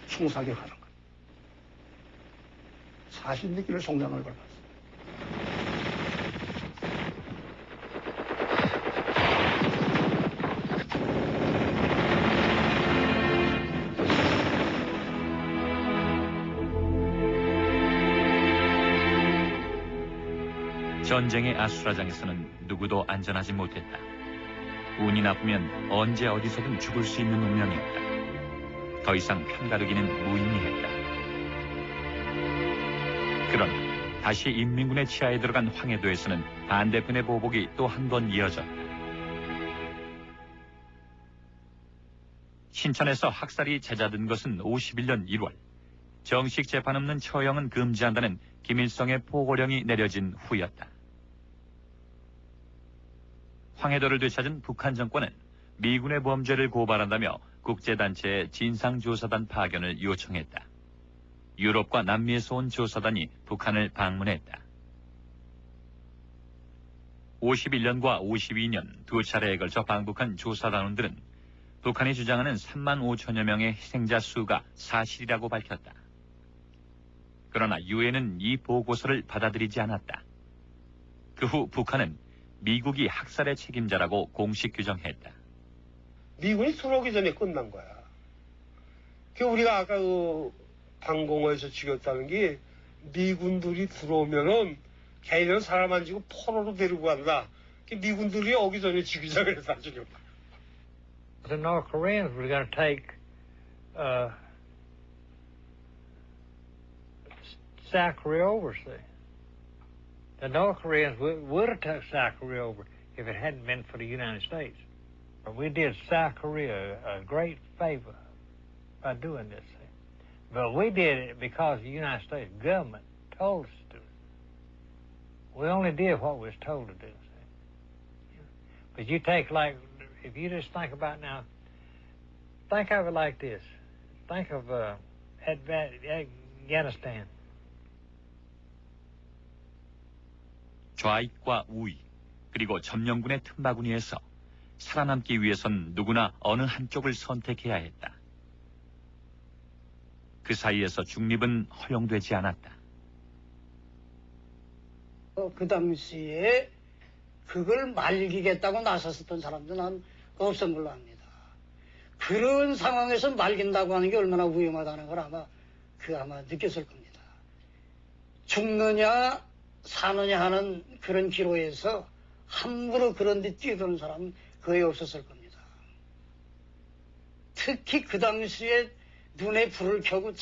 총사격하는 거예요. 40리길을 송장을 밟았어. 전쟁의 아수라장에서는 누구도 안전하지 못했다. 운이 나쁘면 언제 어디서든 죽을 수 있는 운명이었다. 더 이상 편가르기는 무의미했다. 그러나 다시 인민군의 치하에 들어간 황해도에서는 반대편의 보복이 또 한 번 이어졌다. 신천에서 학살이 잦아든 것은 51년 1월. 정식 재판 없는 처형은 금지한다는 김일성의 포고령이 내려진 후였다. 황해도를 되찾은 북한 정권은 미군의 범죄를 고발한다며 국제단체에 진상조사단 파견을 요청했다. 유럽과 남미에서 온 조사단이 북한을 방문했다. 51년과 52년 두 차례에 걸쳐 방북한 조사단원들은 북한이 주장하는 3만 5천여 명의 희생자 수가 사실이라고 밝혔다. 그러나 유엔은 이 보고서를 받아들이지 않았다. 그 후 북한은 미국이 학살의 책임자라고 공식 규정했다. 미군이 들어오기 전에 끝난 거야. 우리가 아까 방공호에서 죽였다는 게 미군들이 들어오면은 걔네는 사람 안 죽이고 포로로 데리고 간다. 미군들이 오기 전에 죽이자 그래서 안 죽였다. The North Koreans were going to take South Korea over, see. The North Koreans would have took South Korea over if it hadn't been for the United States. We did South Korea a great favor by doing this. See. But we did it because the United States government told us to do it. We only did what we was told to do. See. But you take if you just think about now, think of it like this. Think of Afghanistan. 좌익과 우익, 그리고 점령군의 틈바구니에서 살아남기 위해선 누구나 어느 한쪽을 선택해야 했다. 그 사이에서 중립은 허용되지 않았다. 그 당시에 그걸 말리겠다고 나섰었던 사람도 난 없은 걸로 압니다. 그런 상황에서 말긴다고 하는 게 얼마나 위험하다는 걸 아마 느꼈을 겁니다. 죽느냐 사느냐 하는 그런 기로에서 함부로 그런 데 뛰어드는 사람은 거의 없었을 겁니다. 특히 그 당시에 눈에 불을 켜고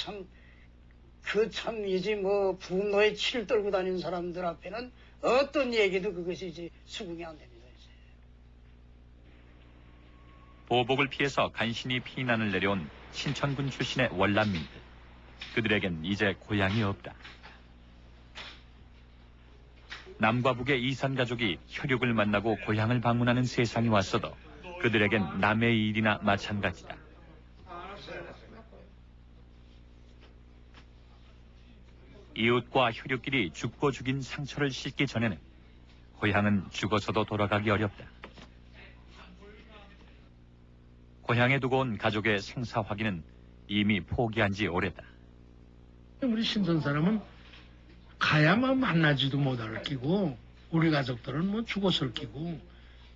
참이지 분노에 치를 떨고 다니는 사람들 앞에는 어떤 얘기도 그것이 이제 수긍이 안 됩니다. 이제. 보복을 피해서 간신히 피난을 내려온 신천군 출신의 월남민들. 그들에겐 이제 고향이 없다. 남과 북의 이산 가족이 혈육을 만나고 고향을 방문하는 세상이 왔어도 그들에겐 남의 일이나 마찬가지다. 이웃과 혈육끼리 죽고 죽인 상처를 씻기 전에는 고향은 죽어서도 돌아가기 어렵다. 고향에 두고 온 가족의 생사 확인은 이미 포기한 지 오래다. 우리 신선 사람은 가야만 만나지도 못할 끼고 우리 가족들은 죽었을 끼고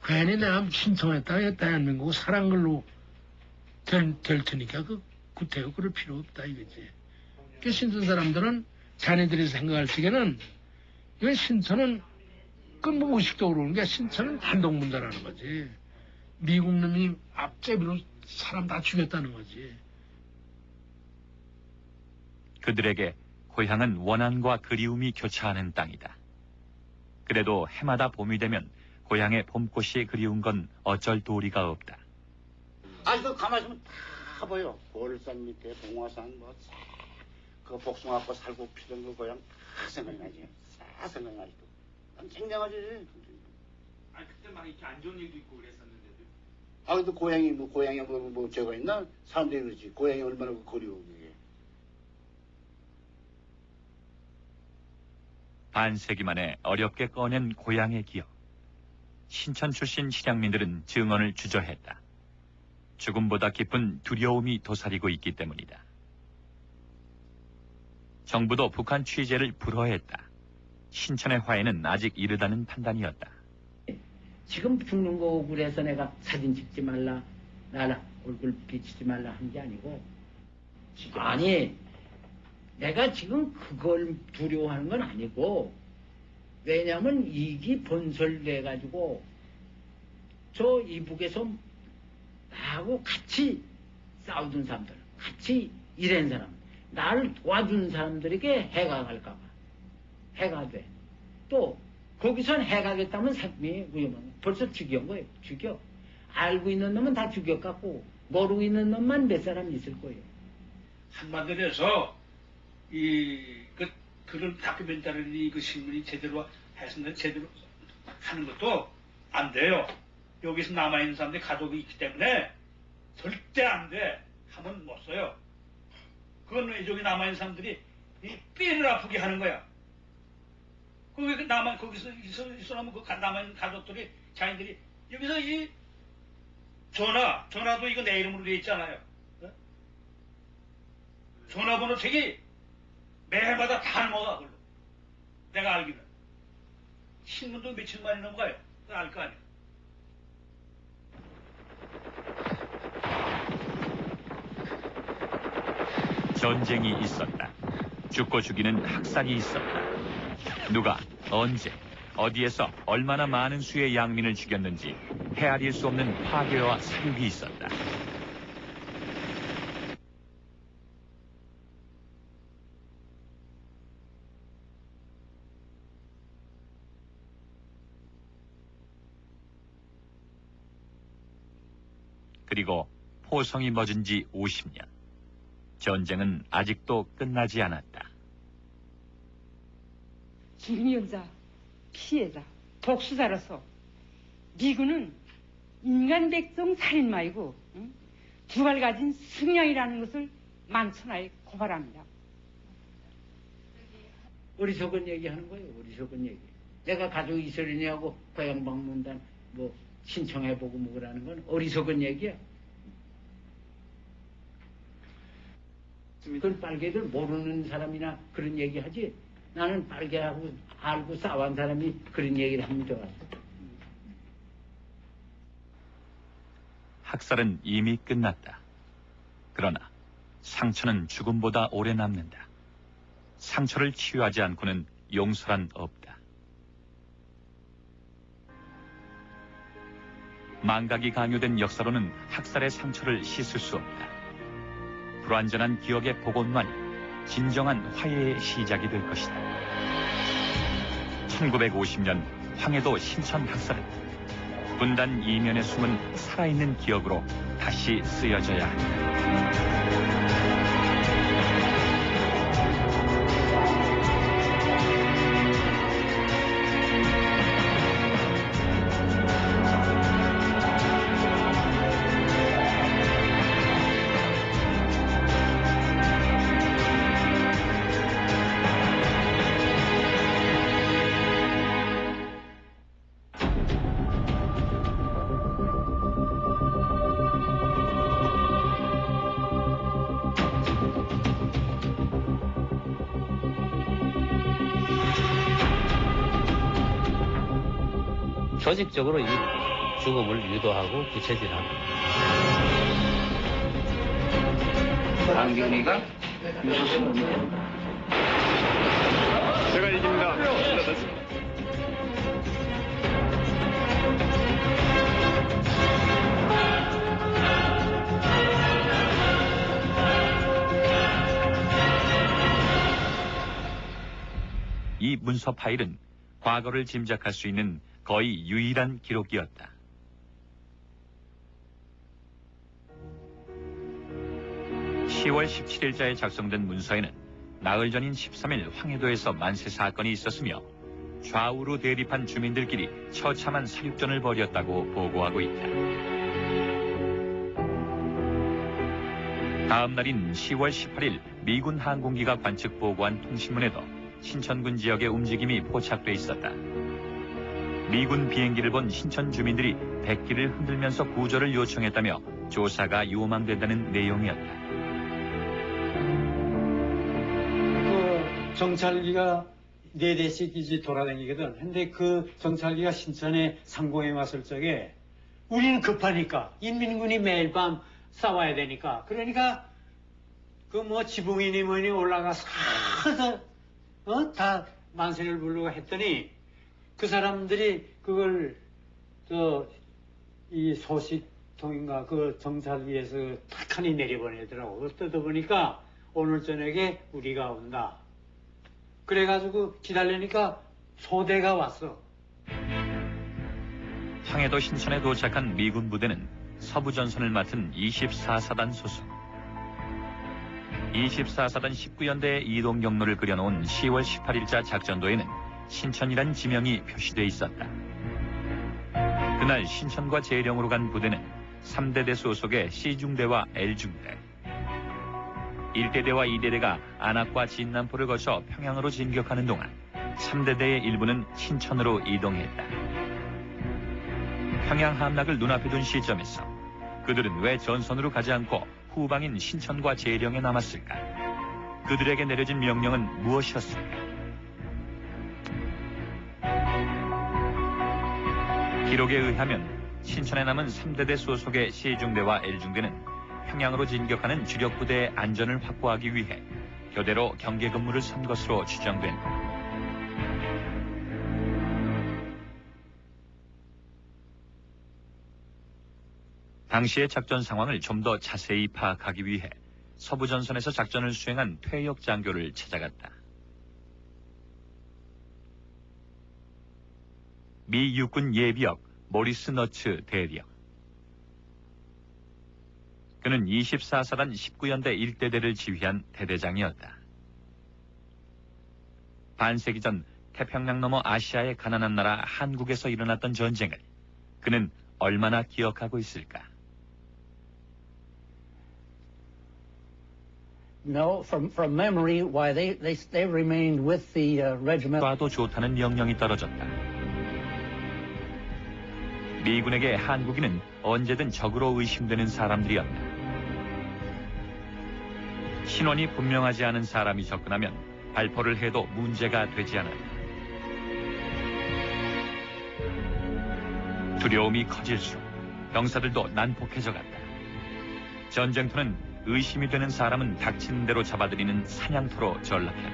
괜히 내가 신청했다 대한민국 사랑 걸로 될 테니까 구태여 그럴 필요 없다 이거지. 그 신선 사람들은 자네들이 생각할 적에는 이 신천은 의식적으로 오는 게 신천은 단독문자라는 거지. 미국 놈이 앞제비로 사람 다 죽였다는 거지. 그들에게 고향은 원한과 그리움이 교차하는 땅이다. 그래도 해마다 봄이 되면 고향의 봄꽃이 그리운 건 어쩔 도리가 없다. 아직도 가만히 있으면 다 보여. 월산 밑에 봉화산 그 복숭아꽃 살고 피던 그 고향 다 생각나지. 다 생각나지도. 난 생생하지. 그때 막 이렇게 안 좋은 일도 있고 그랬었는데도. 근데 고향이 제가 있나? 사람들이 그러지. 고향이 얼마나 그리워 이게. 반세기 만에 어렵게 꺼낸 고향의 기억. 신천 출신 실향민들은 증언을 주저했다. 죽음보다 깊은 두려움이 도사리고 있기 때문이다. 정부도 북한 취재를 불허했다. 신천의 화해는 아직 이르다는 판단이었다. 지금 죽는 거 억울해서 내가 사진 찍지 말라, 나 얼굴 비치지 말라 한 게 아니고, 내가 지금 그걸 두려워하는 건 아니고, 왜냐면 이기 번설돼가지고 저 이북에서 나하고 같이 싸우던 사람들, 같이 일한 사람, 나를 도와준 사람들에게 해가 갈까봐. 해가 돼. 또 거기선 해가겠다면 생명이 위험한. 벌써 죽여온 거예요. 죽여. 알고 있는 놈은 다 죽여갖고 모르고 있는 놈만 몇 사람 있을 거예요. 한마디로 해서 그런 다큐멘터리 신문이 제대로 했으면 제대로 하는 것도 안 돼요. 여기서 남아있는 사람들이 가족이 있기 때문에 절대 안 돼. 하면 못 써요. 그건 여기 남아있는 사람들이 이 뼈를 아프게 하는 거야. 그 나만 거기서 있어나면 그 남아있는 가족들이 자인들이 여기서 이 전화도 이거 내 이름으로 돼 있잖아요. 어? 전화번호 책이 매해마다 다 넘어가 그걸로. 내가 알기는 신문도 며칠 만에 넘어가요. 알 거 아니에요. 전쟁이 있었다. 죽고 죽이는 학살이 있었다. 누가 언제 어디에서 얼마나 많은 수의 양민을 죽였는지 헤아릴 수 없는 파괴와 사륙이 있었다. 그리고 포성이 멎은 지 50년. 전쟁은 아직도 끝나지 않았다. 중형자, 피해자, 독수자로서 미군은 인간 백성 살인마이고 두 발 가진 승량이라는 것을 만천하에 고발합니다. 어리석은 얘기하는 거예요. 어리석은 얘기. 내가 가족이 있으려냐고 고향 방문단 뭐 신청해보고 뭐 그러는 건 어리석은 얘기야. 그건 빨개들 모르는 사람이나 그런 얘기하지. 나는 빨개하고 알고 싸운 사람이 그런 얘기를 하면 좋았어. 학살은 이미 끝났다. 그러나 상처는 죽음보다 오래 남는다. 상처를 치유하지 않고는 용서란 없다. 망각이 강요된 역사로는 학살의 상처를 씻을 수 없다. 불완전한 기억의 복원만이 진정한 화해의 시작이 될 것이다. 1950년 황해도 신천 학살은 분단 이면에 숨은 살아있는 기억으로 다시 쓰여져야 한다. 조직적으로 이 죽음을 유도하고 부채질하고. 강경이가 제가 이깁니다. 이 문서 파일은 과거를 짐작할 수 있는 거의 유일한 기록이었다. (10월 17일자에) 작성된 문서에는 나흘 전인 13일 황해도에서 만세 사건이 있었으며 좌우로 대립한 주민들끼리 처참한 사륙전을 벌였다고 보고하고 있다. 다음 날인 10월 18일 미군 항공기가 관측 보고한 통신문에도 신천군 지역의 움직임이 포착돼 있었다. 미군 비행기를 본 신천 주민들이 백기를 흔들면서 구조를 요청했다며 조사가 요망된다는 내용이었다. 그 정찰기가 4대씩 이제 돌아다니거든. 근데 그 정찰기가 신천에 상공에 왔을 적에 우리는 급하니까 인민군이 매일 밤 싸워야 되니까 그러니까 그 뭐 지붕이니 뭐니 올라가서 다 만세를 부르고 했더니 그 사람들이 그걸 이 소식통인가 그 정찰기에서 탁하니 내려보내더라고. 뜯어보니까 오늘 저녁에 우리가 온다. 그래가지고 기다리니까 소대가 왔어. 황해도 신천에 도착한 미군 부대는 서부전선을 맡은 24사단 소속. 24사단 19연대의 이동 경로를 그려놓은 10월 18일자 작전도에는 신천이란 지명이 표시돼 있었다. 그날 신천과 재령으로 간 부대는 3대대 소속의 C중대와 L중대, 1대대와 2대대가 안악과 진남포를 거쳐 평양으로 진격하는 동안 3대대의 일부는 신천으로 이동했다. 평양 함락을 눈앞에 둔 시점에서 그들은 왜 전선으로 가지 않고 후방인 신천과 재령에 남았을까? 그들에게 내려진 명령은 무엇이었을까? 기록에 의하면 신천에 남은 3대대 소속의 시중대와 L중대는 평양으로 진격하는 주력 부대의 안전을 확보하기 위해 교대로 경계 근무를 선 것으로 추정된다. 당시의 작전 상황을 좀 더 자세히 파악하기 위해 서부 전선에서 작전을 수행한 퇴역 장교를 찾아갔다. 미 육군 예비역 모리스 너츠 대령. 그는 24사단 19연대 1대대를 지휘한 대대장이었다. 반세기 전 태평양 너머 아시아의 가난한 나라 한국에서 일어났던 전쟁을 그는 얼마나 기억하고 있을까? No, from memory, why they remained with the regiment. 봐도 좋다는 명령이 떨어졌다. 미군에게 한국인은 언제든 적으로 의심되는 사람들이었다. 신원이 분명하지 않은 사람이 접근하면 발포를 해도 문제가 되지 않았다. 두려움이 커질수록 병사들도 난폭해져 갔다. 전쟁터는 의심이 되는 사람은 닥치는 대로 잡아들이는 사냥터로 전락했다.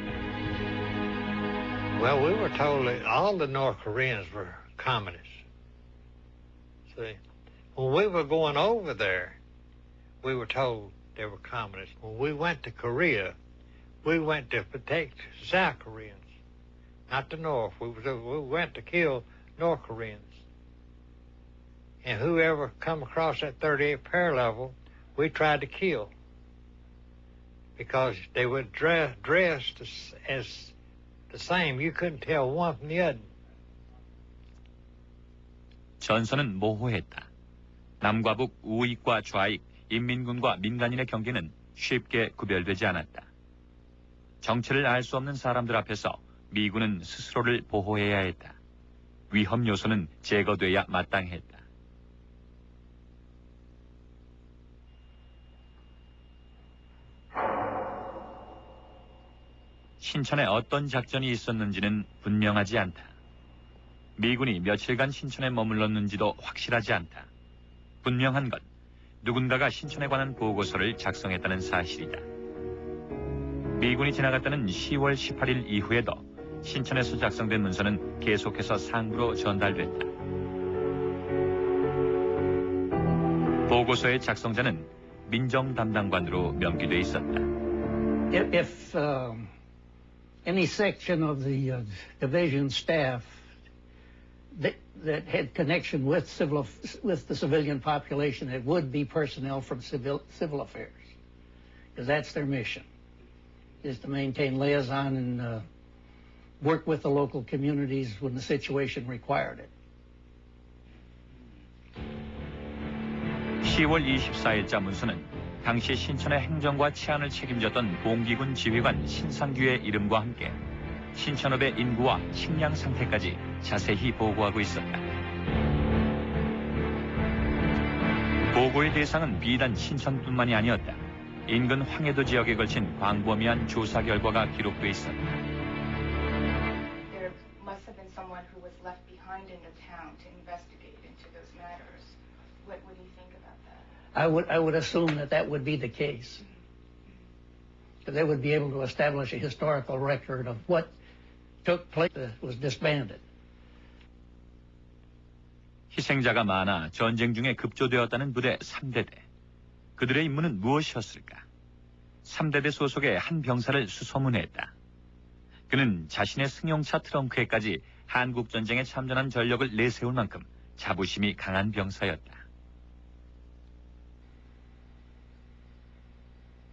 Well, we were told that all the North Koreans were communists. See, when we were going over there, we were told they were communists. When we went to Korea, we went to protect South Koreans, not the North. We went to kill North Koreans. And whoever come across that 38th parallel, we tried to kill. Because they were dressed as the same. You couldn't tell one from the other. 전선은 모호했다. 남과 북, 우익과 좌익, 인민군과 민간인의 경계는 쉽게 구별되지 않았다. 정체를 알 수 없는 사람들 앞에서 미군은 스스로를 보호해야 했다. 위험 요소는 제거돼야 마땅했다. 신천에 어떤 작전이 있었는지는 분명하지 않다. 미군이 며칠간 신천에 머물렀는지도 확실하지 않다. 분명한 건 누군가가 신천에 관한 보고서를 작성했다는 사실이다. 미군이 지나갔다는 10월 18일 이후에도 신천에서 작성된 문서는 계속해서 상부로 전달됐다. 보고서의 작성자는 민정 담당관으로 명기돼 있었다. If any section of the division staff that had connection with the civilian population, it would be personnel from civil affairs, because that's their mission, is to maintain liaison and work with the local communities when the situation required it. 10월 24일자 문서는 당시 신천의 행정과 치안을 책임졌던 봉기군 지휘관 신상규의 이름과 함께 신천읍의 인구와 식량 상태까지 자세히 보고하고 있었다. 보고의 대상은 비단 신천뿐만이 아니었다. 인근 황해도 지역에 걸친 광범위한 조사 결과가 기록돼 있었다. There must have been someone who was left behind in the town to investigate into those matters. What would you think about that? I would assume that would be the case. Because they would be able to establish a historical record of what took place that was disbanded. 희생자가 많아 전쟁 중에 급조되었다는 부대 3대대. 그들의 임무는 무엇이었을까? 3대대 소속의 한 병사를 수소문했다. 그는 자신의 승용차 트렁크에까지 한국전쟁에 참전한 전력을 내세울 만큼 자부심이 강한 병사였다.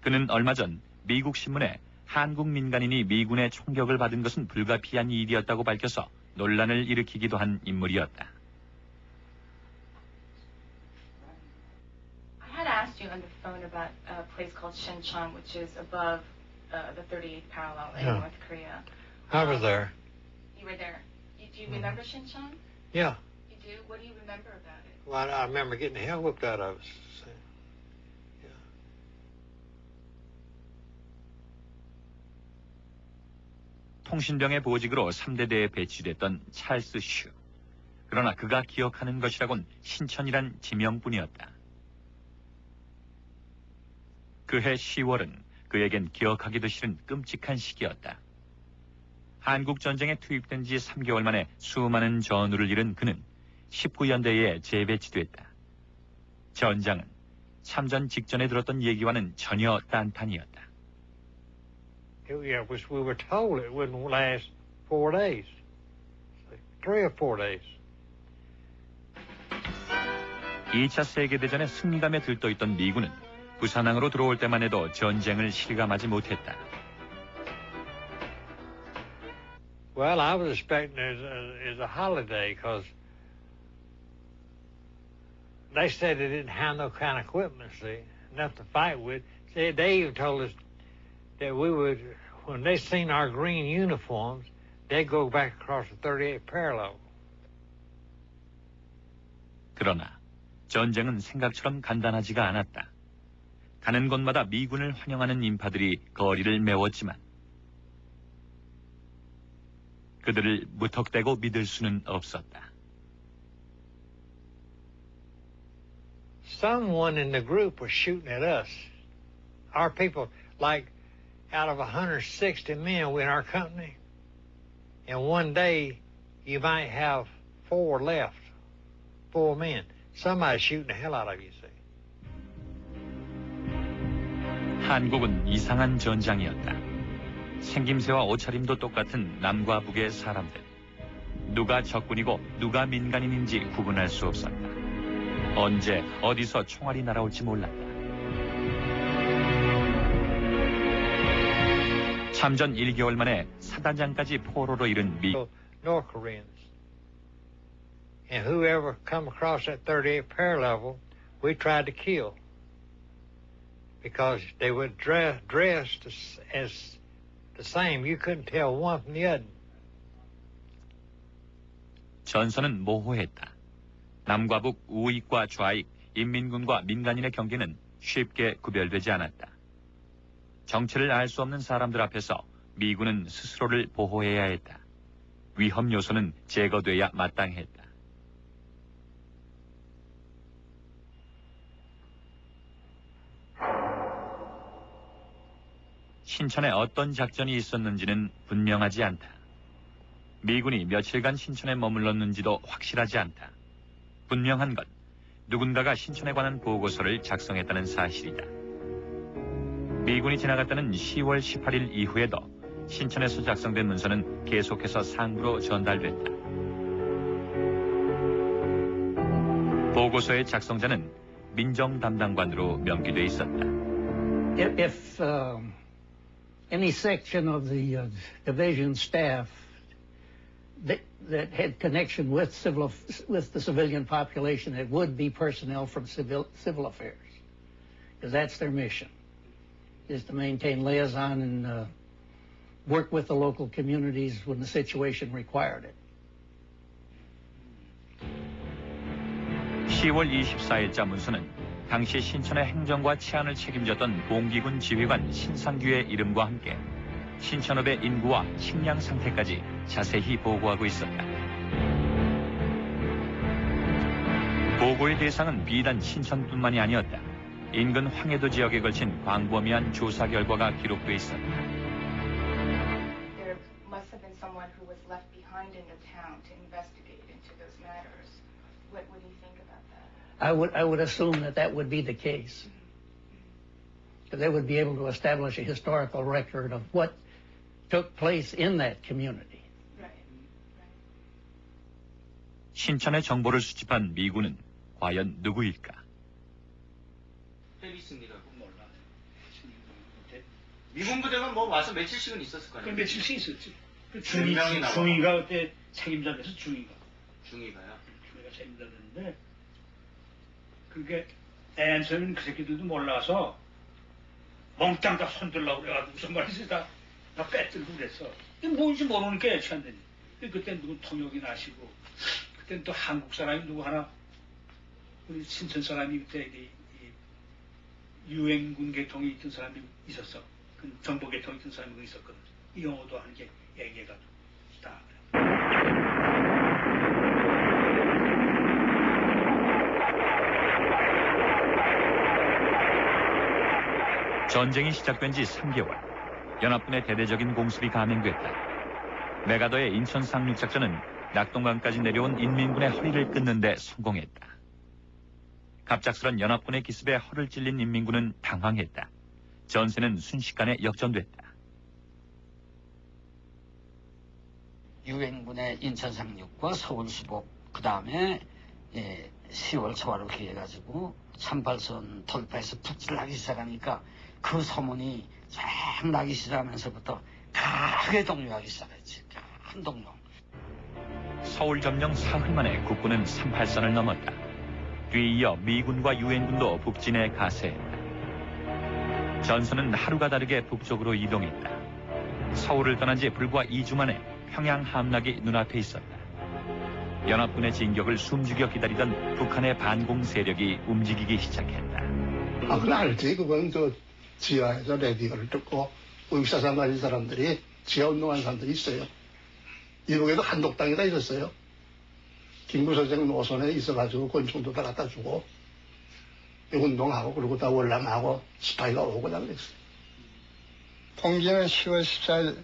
그는 얼마 전 미국 신문에 한국 민간인이 미군의 총격을 받은 것은 불가피한 일이었다고 밝혀서 논란을 일으키기도 한 인물이었다. I had asked you on the phone about a place called Shincheon, which is above the 38th parallel in North Korea. I was there. You were there. Do you remember Shincheon? Yeah. You do? What do you remember about it? Well, I remember getting the hell whipped out of us. 통신병의 보직으로 3대대에 배치됐던 찰스 슈. 그러나 그가 기억하는 것이라곤 신천이란 지명뿐이었다. 그해 10월은 그에겐 기억하기도 싫은 끔찍한 시기였다. 한국전쟁에 투입된 지 3개월 만에 수많은 전우를 잃은 그는 19연대에 재배치됐다. 전장은 참전 직전에 들었던 얘기와는 전혀 딴판이었다. Yeah, which we were told it wouldn't last 4 days. 3 or 4 days. 2차 세계대전의 승리감에 들떠있던 미군은 부산항으로 들어올 때만 해도 전쟁을 실감하지 못했다. Well, I was expecting it as a holiday because they said they didn't have no kind of equipment, see, enough to fight with. See, they even told us that we would, when they seen our green uniforms, they'd go back across the 38th parallel. 그러나 전쟁은 생각처럼 간단하지가 않았다. 가는 곳마다 미군을 환영하는 인파들이 거리를 메웠지만 그들을 무턱대고 믿을 수는 없었다. Someone in the group was shooting at us. Our people, like out of 160 men in our company, and one day you might have 4 left, 4 men. Somebody's shooting the hell out of you, see. 한국은 이상한 전장이었다. 생김새와 옷차림도 똑같은 남과 북의 사람들. 누가 적군이고 누가 민간인인지 구분할 수 없었다. 언제 어디서 총알이 날아올지 몰랐다. 참전 1개월 만에 사단장까지 포로로 잃은 미. North Koreans. And whoever come across that 38th parallel, we tried to kill. Because they were dressed as the same. You couldn't tell one from the other. 전선은 모호했다. 남과 북, 우익과 좌익, 인민군과 민간인의 경계는 쉽게 구별되지 않았다. 정체를 알 수 없는 사람들 앞에서 미군은 스스로를 보호해야 했다. 위험 요소는 제거돼야 마땅했다. 신천에 어떤 작전이 있었는지는 분명하지 않다. 미군이 며칠간 신천에 머물렀는지도 확실하지 않다. 분명한 건 누군가가 신천에 관한 보고서를 작성했다는 사실이다. 미군이 지나갔다는 10월 18일 이후에도 신천에서 작성된 문서는 계속해서 상부로 전달됐다. 보고서의 작성자는 민정 담당관으로 명기돼 있었다. If any section of the division staff that had connection with the civilian population, it would be personnel from civil affairs, because that's their mission, is to maintain liaison and work with the local communities when the situation required it. 10월 24일자 문서는 당시 신천의 행정과 치안을 책임졌던 봉기군 지휘관 신상규의 이름과 함께 신천읍의 인구와 식량 상태까지 자세히 보고하고 있었다. 보고의 대상은 비단 신천뿐만이 아니었다. 인근 황해도 지역에 걸친 광범위한 조사 결과가 기록돼 있었다. There must have been someone who was left behind in the town to investigate into those matters. What would you think about that? I would assume that would be the case. Because they would be able to establish a historical record of what took place in that community. 신천의 정보를 수집한 미군은 과연 누구일까? 해리슨이라고 몰라. 미군 부대가 뭐 와서 며칠씩은 있었을 거아니에요? 며칠씩 있었지. 그 명이 나와. 중위가 그때 책임자 돼서 중위가요. 중위가 책임자 됐는데 그게 앤서는 그 새끼들도 몰라서 멍땅 다 손들라고 그래가지고 무슨 말이지 다 빼들고 그랬어. 이게 뭔지 모르니까 애치한다니. 그땐 누구 통역이 나시고, 그땐 또 한국 사람이 누구 하나, 우리 신천 사람이 그때 이 유엔군 계통이 있던 사람이 있었어. 그 정보 계통이 있던 사람이 있었거든. 이 영어도 하는 게 얘기해가지고 다. 전쟁이 시작된 지 3개월, 연합군의 대대적인 공습이 감행됐다. 메가더의 인천 상륙작전은 낙동강까지 내려온 인민군의 허리를 끊는 데 성공했다. 갑작스런 연합군의 기습에 허를 찔린 인민군은 당황했다. 전세는 순식간에 역전됐다. 유엔군의 인천 상륙과 서울 수복, 그 다음에 10월 초하루 기해가지고 38선 돌파해서 북진을 하기 시작하니까 그 소문이 쫙 나기 시작하면서부터 크게 동요하기 시작했지. 큰 동요. 서울 점령 사흘 만에 국군은 38선을 넘었다. 뒤이어 미군과 유엔군도 북진에 가세했다. 전선은 하루가 다르게 북쪽으로 이동했다. 서울을 떠난 지 불과 2주 만에 평양 함락이 눈앞에 있었다. 연합군의 진격을 숨죽여 기다리던 북한의 반공 세력이 움직이기 시작했다. 그건 알지. 그건 지하에서 라디오를 듣고 의사상 가진 사람들이 지하 운동한 사람들이 있어요. 이북에도 한독당이 다 있었어요. 김구 선생 노선에 있어가지고 권총도 다 갖다 주고 운동하고 그리고 다 월남하고 스파이가 오고 다 그랬어요. 통지는 10월 14일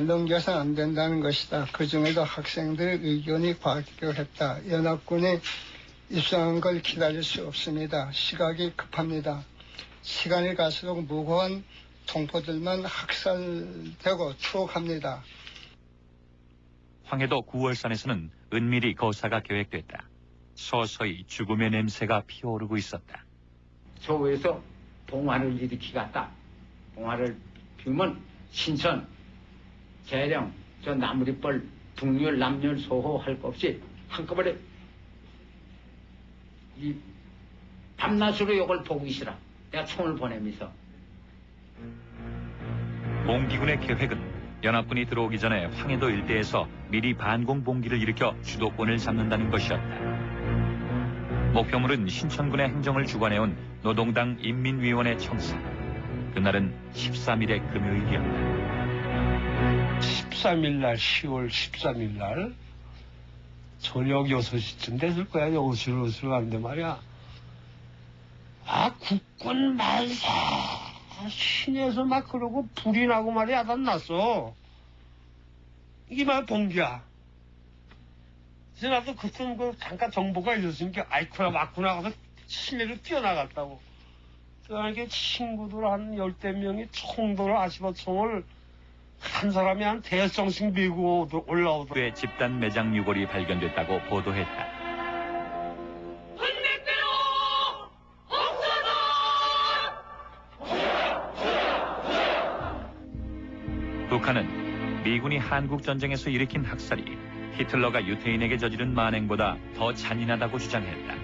넘겨서 안 된다는 것이다. 그 중에도 학생들의 의견이 과격했다. 연합군이 입성한 걸 기다릴 수 없습니다. 시각이 급합니다. 시간이 갈수록 무고한 동포들만 학살되고 추억합니다. 황해도 9월산에서는 은밀히 거사가 계획됐다. 서서히 죽음의 냄새가 피어오르고 있었다. 서울에서 봉화를 일으키겠다. 봉화를 피우면 신천, 계령, 저 나무리뻘, 북률, 남률, 소호 할 것 없이 한꺼번에 이 밤낮으로 이걸 보기 싫어. 내가 총을 보내면서. 봉기군의 계획은 연합군이 들어오기 전에 황해도 일대에서 미리 반공 봉기를 일으켜 주도권을 잡는다는 것이었다. 목표물은 신천군의 행정을 주관해온 노동당 인민위원회 청사. 그날은 13일의 금요일이었다. 13일 날, 10월 13일 날 저녁 6시쯤 됐을 거야. 어슬어슬 가는데 말이야. 국군 만세! 시내에서 막 그러고 불이 나고 말이야. 다 났어. 이게 막 봉기야. 그래서 나도 그땐 잠깐 정보가 있었으니까 아이쿠나 맞구나 하고서 시내로 뛰어나갔다고. 그러니까 친구들 한 10대 명이 총도를 아시버총을 한 사람이 한 대성씩 메고 올라오더라고. 꽤 집단 매장 유골이 발견됐다고 보도했다. 북한은 미군이 한국전쟁에서 일으킨 학살이 히틀러가 유태인에게 저지른 만행보다 더 잔인하다고 주장했다.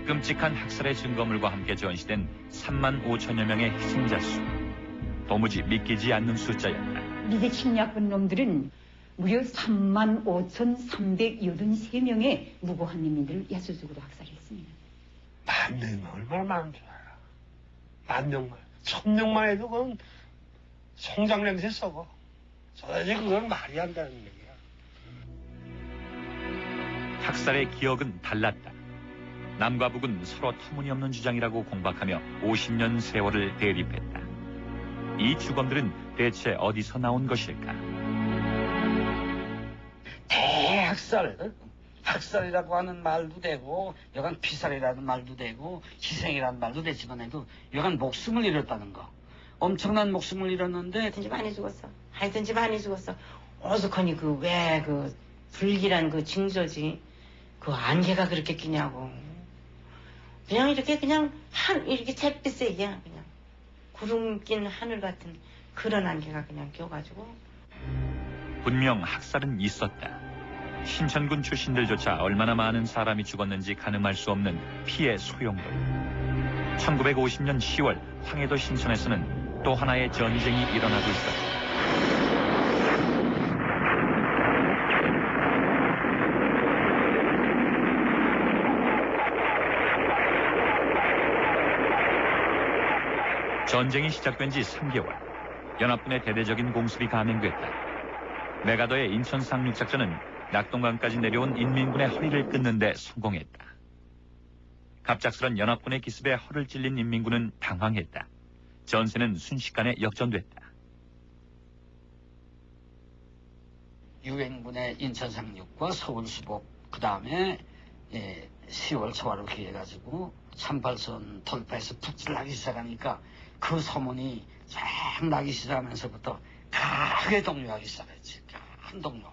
끔찍한 학살의 증거물과 함께 전시된 3만 5천여 명의 희생자 수. 도무지 믿기지 않는 숫자였다. 미제 침략군 놈들은 무려 3만 5,383명의 무고한 인민들을 야수적으로 학살했습니다. 10,000명이 얼마나 많은 줄 알아. 10,000명만. 1,000명만 해도 그건 송장 냄새 썩어. 도대체 그건 말이 안 되는 얘기야. 학살의 기억은 달랐다. 남과 북은 서로 터무니없는 주장이라고 공박하며 50년 세월을 대립했다. 이 주검들은 대체 어디서 나온 것일까? 대학살, 학살이라고 하는 말도 되고 여간 피살이라는 말도 되고 희생이라는 말도 되지만 해도 여간 목숨을 잃었다는 거. 엄청난 목숨을 잃었는데 하여튼 많이 죽었어. 하여튼 많이 죽었어. 오죽하니 왜 불길한 징조지. 그 안개가 그렇게 끼냐고. 그냥 이렇게 이렇게 잿빛에 그냥 구름 낀 하늘 같은 그런 안개가 그냥 껴가지고. 분명 학살은 있었다. 신천군 출신들조차 얼마나 많은 사람이 죽었는지 가늠할 수 없는 피해 소용돌이. 1950년 10월 황해도 신천에서는 또 하나의 전쟁이 일어나고 있었다. 전쟁이 시작된 지 3개월. 연합군의 대대적인 공습이 감행됐다. 메가더의 인천 상륙작전은 낙동강까지 내려온 인민군의 허리를 끊는 데 성공했다. 갑작스런 연합군의 기습에 허를 찔린 인민군은 당황했다. 전세는 순식간에 역전됐다. 유엔군의 인천 상륙과 서울 수복, 그 다음에 10월 초하루 기해가지고 38선 돌파해서 북진을 하기 시작하니까 그 소문이 쫙 나기 시작하면서부터 크게 동요하기 시작했지. 큰 동요.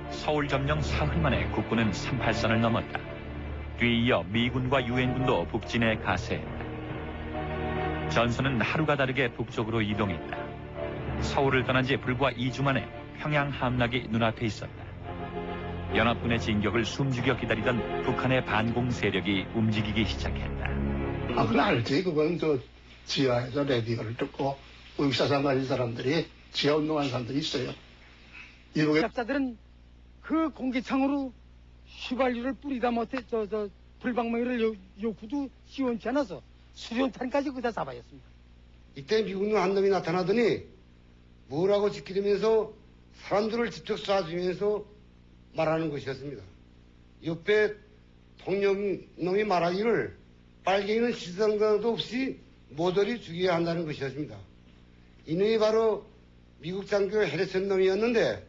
서울 점령 사흘 만에 국군은 38선을 넘었다. 뒤이어 미군과 유엔군도 북진에 가세했다. 전선은 하루가 다르게 북쪽으로 이동했다. 서울을 떠난 지 불과 2주 만에 평양 함락이 눈앞에 있었다. 연합군의 진격을 숨죽여 기다리던 북한의 반공 세력이 움직이기 시작했다. 그건 알지. 그건 지하에서 라디오를 듣고 의사상 가진 사람들이 지하 운동하는 사람들이 있어요. 작자들은 그 공기창으로 휘발유를 뿌리다 못해 불방망이를 요 구두 시원치 않아서 수련탄까지 그다 잡아였습니다. 이때 미군 한 놈이 나타나더니 뭐라고 지키면서 사람들을 직접 쏴주면서 말하는 것이었습니다. 옆에 통역놈이 말하기를 빨갱이는 시선도 없이 모조리 죽여야 한다는 것이었습니다. 이놈이 바로 미국 장교 해리슨 놈이었는데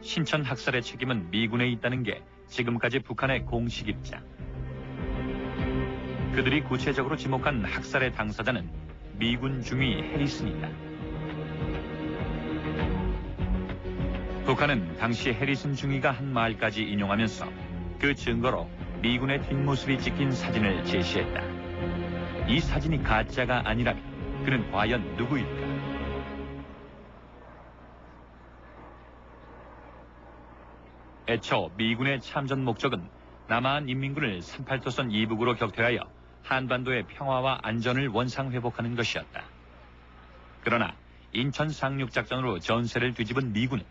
신천 학살의 책임은 미군에 있다는 게 지금까지 북한의 공식 입장. 그들이 구체적으로 지목한 학살의 당사자는 미군 중위 해리슨이다. 북한은 당시 해리슨 중위가 한 말까지 인용하면서 그 증거로 미군의 뒷모습이 찍힌 사진을 제시했다. 이 사진이 가짜가 아니라면 그는 과연 누구일까? 애초 미군의 참전 목적은 남한 인민군을 38도선 이북으로 격퇴하여 한반도의 평화와 안전을 원상회복하는 것이었다. 그러나 인천 상륙작전으로 전세를 뒤집은 미군은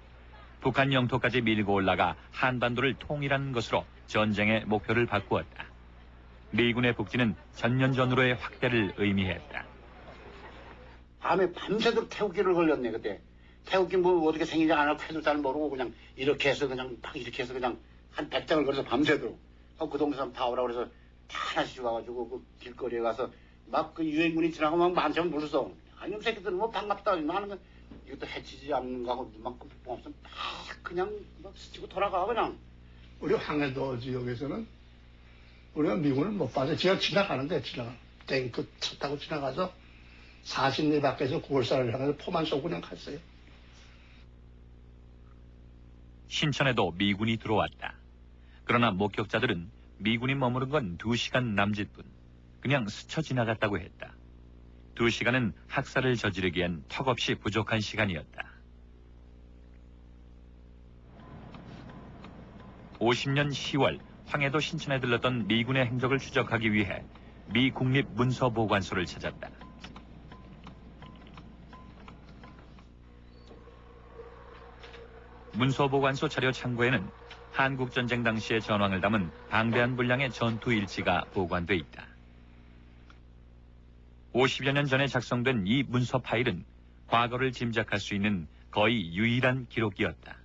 북한 영토까지 밀고 올라가 한반도를 통일하는 것으로 전쟁의 목표를 바꾸었다. 미군의 북진은 전년전으로의 확대를 의미했다. 밤에 밤새도록 태우기를 걸렸네 그때. 태우기 뭐 어떻게 생긴지 안 알고 해도 잘 모르고 그냥 이렇게 해서 그냥 막 이렇게 해서 그냥 한 100장을 걸어서 밤새도록 그 동네 사람 다 오라고 그래서 다 하나씩 와가지고 그 길거리에 가서 막 그 유엔군이 지나가면 막 만점 불렀어. 아니 새끼들은 뭐 반갑다 나는 이것도 해치지 않는 거하고 눈만큼 없으면 막 그냥 막 스치고 돌아가 그냥. 우리 황해도 지역에서는 우리가 미군을 못 봐서 지하 지나가는데 탱크 차 타고 지나가서 40리 밖에서 9월살을 향해서 포만 쏘고 그냥 갔어요. 신천에도 미군이 들어왔다. 그러나 목격자들은 미군이 머무른 건 2시간 남짓뿐. 그냥 스쳐 지나갔다고 했다. 2시간은 학살을 저지르기엔 턱없이 부족한 시간이었다. 50년 10월 황해도 신천에 들렀던 미군의 행적을 추적하기 위해 미 국립문서보관소를 찾았다. 문서보관소 자료 창고에는 한국전쟁 당시의 전황을 담은 방대한 분량의 전투 일지가 보관돼 있다. 50여 년 전에 작성된 이 문서 파일은 과거를 짐작할 수 있는 거의 유일한 기록이었다.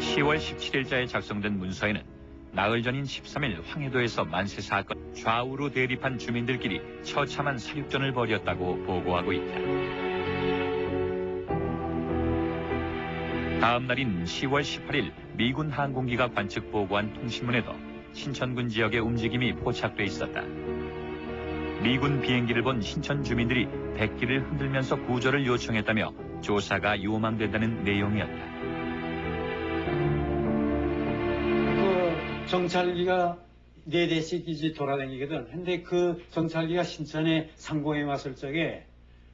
(10월 17일자에) 작성된 문서에는 나흘 전인 13일 황해도에서 만세 사건 좌우로 대립한 주민들끼리 처참한 사육전을 벌였다고 보고하고 있다. 다음 날인 10월 18일 미군 항공기가 관측 보고한 통신문에도 신천군 지역의 움직임이 포착돼 있었다. 미군 비행기를 본 신천 주민들이 백기를 흔들면서 구조를 요청했다며 조사가 요망된다는 내용이었다. 정찰기가 4대씩 이제 돌아다니거든. 근데 그 정찰기가 신천에 상공에 왔을 적에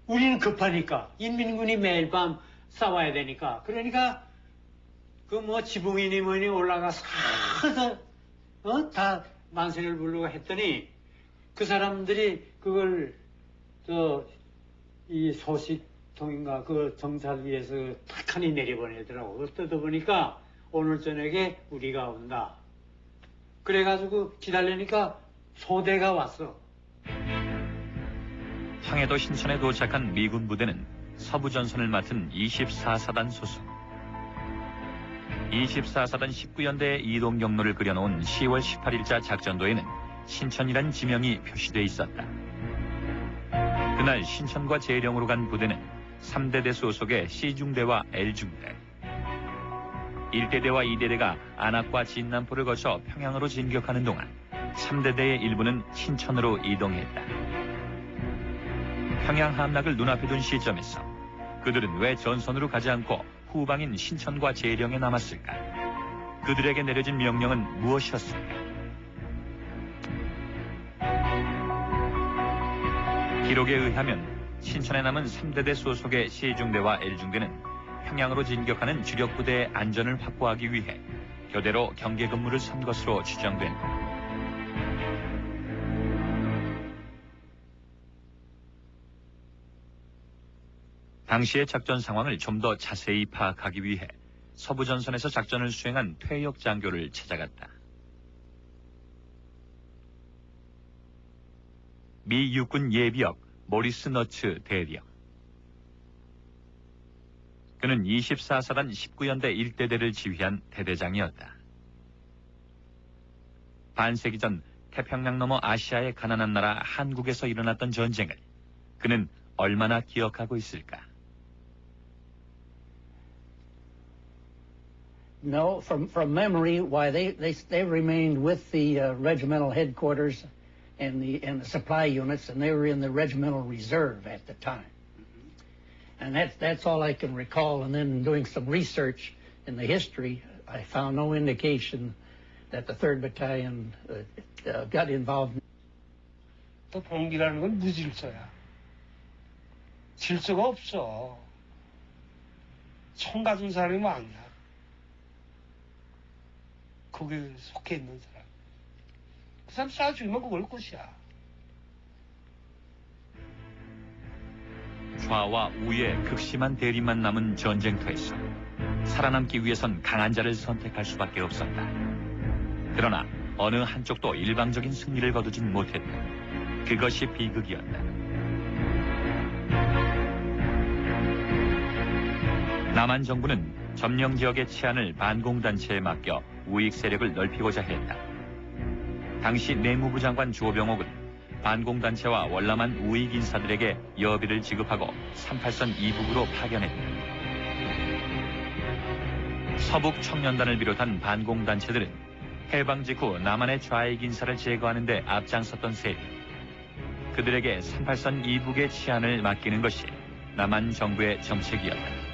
우리는 급하니까 인민군이 매일 밤 싸워야 되니까 그러니까 그 뭐 지붕이니 뭐니 올라가서 다 만세를 부르고 했더니 그 사람들이 그걸 이 소식 통인가 그 정찰기에서 탁하니 내려보내더라고. 뜯어보니까 오늘 저녁에 우리가 온다. 그래가지고 기다리니까 소대가 왔어. 황해도 신천에 도착한 미군 부대는 서부 전선을 맡은 24사단 소속. 24사단 19연대의 이동 경로를 그려놓은 10월 18일자 작전도에는 신천이란 지명이 표시돼 있었다. 그날 신천과 재령으로 간 부대는 3대대 소속의 C중대와 L중대, 1대대와 2대대가 안압과 진남포를 거쳐 평양으로 진격하는 동안 3대대의 일부는 신천으로 이동했다. 평양 함락을 눈앞에 둔 시점에서 그들은 왜 전선으로 가지 않고 후방인 신천과 재령에 남았을까? 그들에게 내려진 명령은 무엇이었을까? 기록에 의하면 신천에 남은 3대대 소속의 C중대와 L중대는 평양으로 진격하는 주력부대의 안전을 확보하기 위해 교대로 경계 근무를 선 것으로 추정된다. 당시의 작전 상황을 좀 더 자세히 파악하기 위해 서부 전선에서 작전을 수행한 퇴역 장교를 찾아갔다. 미 육군 예비역 모리스 너츠 대령. 그는 24사단 19연대 1대대를 지휘한 대대장이었다. 반세기 전 태평양 너머 아시아의 가난한 나라 한국에서 일어났던 전쟁을 그는 얼마나 기억하고 있을까? No, from memory, why they remained with the regimental headquarters and the supply units, and they were in the regimental reserve at the time. And that's all I can recall. And then doing some research in the history, I found no indication that the 3rd Battalion got involved. 또 봉기라는 건 무질서야. 질서가 없어. 총 가진 사람이 많냐. 거기에 속해 있는 사람. 그 사람 쏴 죽이면 그걸 것이야. 좌와 우의 극심한 대립만 남은 전쟁터에서 살아남기 위해선 강한 자를 선택할 수밖에 없었다. 그러나 어느 한쪽도 일방적인 승리를 거두진 못했다. 그것이 비극이었다. 남한 정부는 점령 지역의 치안을 반공단체에 맡겨 우익 세력을 넓히고자 했다. 당시 내무부 장관 조병옥은 반공단체와 월남한 우익 인사들에게 여비를 지급하고 38선 이북으로 파견했다. 서북 청년단을 비롯한 반공단체들은 해방 직후 남한의 좌익 인사를 제거하는 데 앞장섰던 세력. 그들에게 38선 이북의 치안을 맡기는 것이 남한 정부의 정책이었다.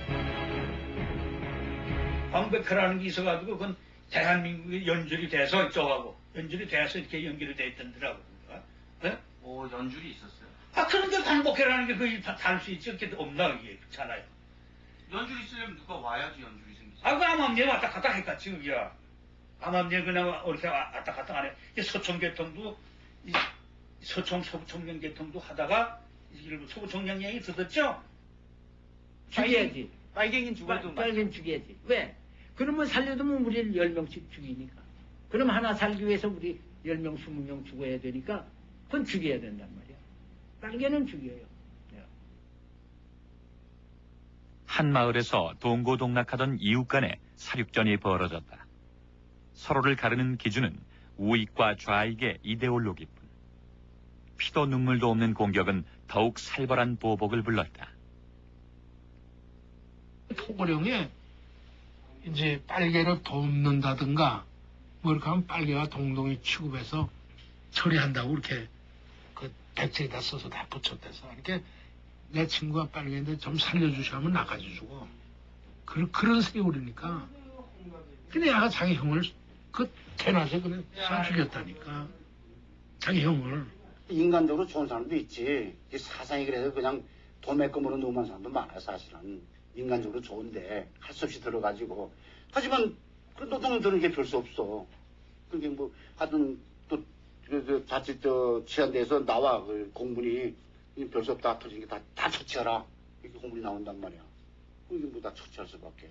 광백회라는 게 있어가지고 그건 대한민국이 연줄이 돼서 이쪽하고 연줄이 돼서 이렇게 연결이 돼 있던더라고. 네? 오, 연줄이 있었어요? 아, 그런데 광복회라는 게 그게 달 수 있지. 그게 없나, 그게. 그렇잖아요. 연줄이 있으려면 누가 와야지 연줄이 생기지. 아, 그 암암리에 왔다 갔다 했겠지 그게야. 암암리에 그냥 이렇게 왔다 갔다 안 해. 이 서청계통도, 이 서청, 서부청년계통도 하다가, 서부청년량이 들었죠? 죽여야지. 빨갱이는 죽어도 빨갱이는 죽여야지. 왜? 그러면 살려두면 우리를 10명씩 죽이니까. 그럼 하나 살기 위해서 우리 10명, 20명 죽어야 되니까 그건 죽여야 된단 말이야. 빨갱이는 죽여요. 한 마을에서 동고동락하던 이웃 간에 사륙전이 벌어졌다. 서로를 가르는 기준은 우익과 좌익의 이데올로기뿐. 피도 눈물도 없는 공격은 더욱 살벌한 보복을 불렀다. 토고령에 이제 빨개를 돕는다든가 뭐 이렇게 하면 빨개가 동동이 취급해서 처리한다고 이렇게 그 백지에다 써서 다 붙였대서 이렇게 내 친구가 빨개인데 좀 살려주시면 나까지 주고 그런 세월이니까 근데 얘가 자기 형을 그 대낮에 그냥 쏴 죽였다니까 자기 형을. 인간적으로 좋은 사람도 있지. 이 사상이 그래서 그냥 도매금으로 노만 사람도 많아요. 사실은 인간적으로 좋은데 할 수 없이 들어가지고. 하지만 그 노동을 드는 게 별 수 없어. 그게 뭐 하여튼 또 자칫 치안대에서 나와 그 공문이 별 수 없다 터진 게 다 처치하라. 이렇게 고물이 나온단 말이야. 이게 뭐 다 처치할 수밖에.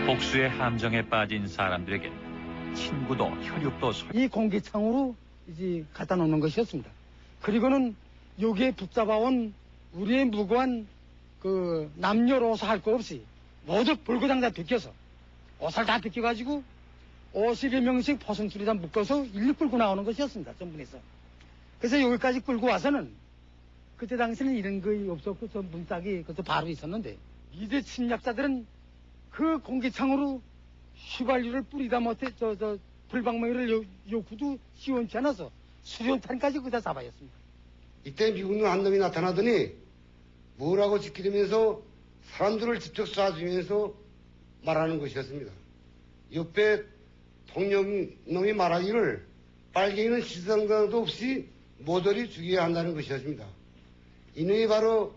복수의 함정에 빠진 사람들에게 친구도 혈육도 이 공기창으로 이제 갖다 놓는 것이었습니다. 그리고는 여기에 붙잡아온 우리의 무고한 그 남녀로서 할 것 없이 모두 볼고장 다 벗겨서 옷을 다 벗겨가지고 50여 명씩 포승줄에 다 묶어서 일로 끌고 나오는 것이었습니다. 전분에서. 그래서 여기까지 끌고 와서는 그때 당시에는 이런 거이 없었고 저 문짝이 그것도 바로 있었는데 미제 침략자들은 그 공기창으로 휘발유를 뿌리다 못해 저 불방망이를 요 구두 시원치 않아서 수련탄까지 그다 잡아였습니다. 이때 미군 한 놈이 나타나더니 뭐라고 지키면서 사람들을 직접 쏴주면서 말하는 것이었습니다. 옆에 통영놈이 말하기를 빨갱이는 시선도 없이 모조리 죽여야 한다는 것이었습니다. 이놈이 바로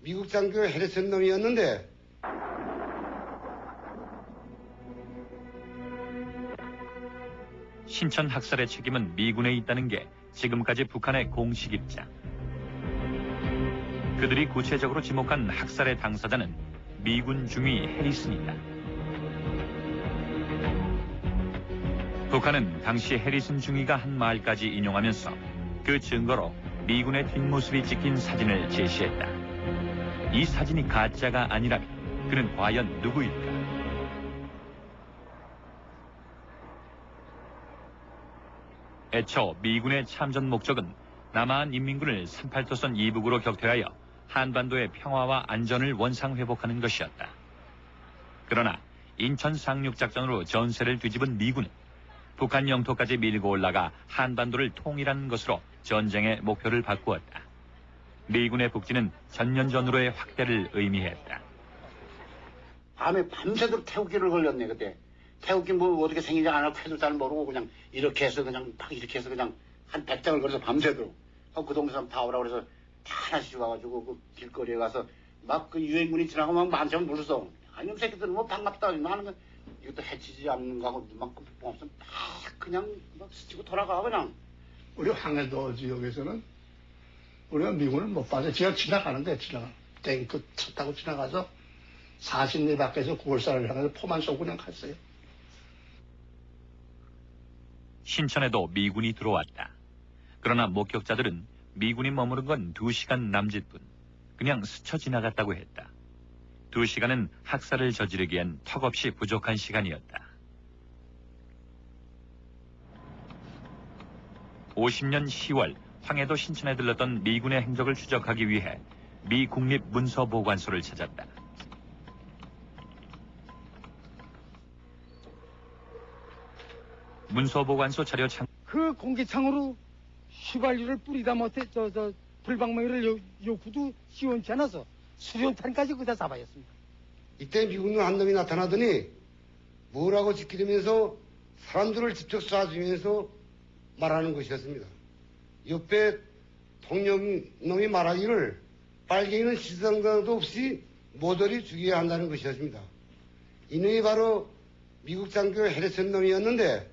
미국 장교 해리슨 놈이었는데 신천 학살의 책임은 미군에 있다는 게 지금까지 북한의 공식 입장. 그들이 구체적으로 지목한 학살의 당사자는 미군 중위 해리슨이다. 북한은 당시 해리슨 중위가 한 말까지 인용하면서 그 증거로 미군의 뒷모습이 찍힌 사진을 제시했다. 이 사진이 가짜가 아니라면 그는 과연 누구일까? 애초 미군의 참전 목적은 남한 인민군을 38도선 이북으로 격퇴하여 한반도의 평화와 안전을 원상회복하는 것이었다. 그러나 인천 상륙작전으로 전세를 뒤집은 미군은 북한 영토까지 밀고 올라가 한반도를 통일하는 것으로 전쟁의 목표를 바꾸었다. 미군의 북진은 전년전으로의 확대를 의미했다. 밤에 밤새도록 태우기를 걸렸네 그때. 태우기 뭐 어떻게 생긴지 안 하고 해도 잘 모르고 그냥 이렇게 해서 그냥 막 이렇게 해서 그냥 한 100장을 걸어서 밤새도록 그 동네 사람 다 오라고 그래서 다 하나씩 와가지고 그 길거리에 가서 막 그 유엔군이 지나가면 막 만점 불렀어. 아니 새끼들은 뭐 반갑다. 나는 이것도 해치지 않는 거하고 이만큼 없으면 막 그냥 막 스치고 돌아가 그냥. 우리 황해도 지역에서는 우리가 미군을 못 봐서 지역 지나가는데 탱크 차 타고 지나가서 40리 밖에서 9월살을 향해서 포만 쏘고 그냥 갔어요. 신천에도 미군이 들어왔다. 그러나 목격자들은 미군이 머무른 건 2시간 남짓뿐. 그냥 스쳐 지나갔다고 했다. 2시간은 학살을 저지르기엔 턱없이 부족한 시간이었다. 50년 10월 황해도 신천에 들렀던 미군의 행적을 추적하기 위해 미 국립문서보관소를 찾았다. 문서보관소 자료 그 공기창으로 휘발유를 뿌리다 못해 저 불방망이를 요 구두 시원치 않아서 수련탄까지 그다 잡아였습니다. 이때 미군 한 놈이 나타나더니 뭐라고 지키면서 사람들을 직접 쏴주면서 말하는 것이었습니다. 옆에 통영놈이 말하기를 빨갱이는 시선도 없이 모조리 죽여야 한다는 것이었습니다. 이놈이 바로 미국 장교 해리슨 놈이었는데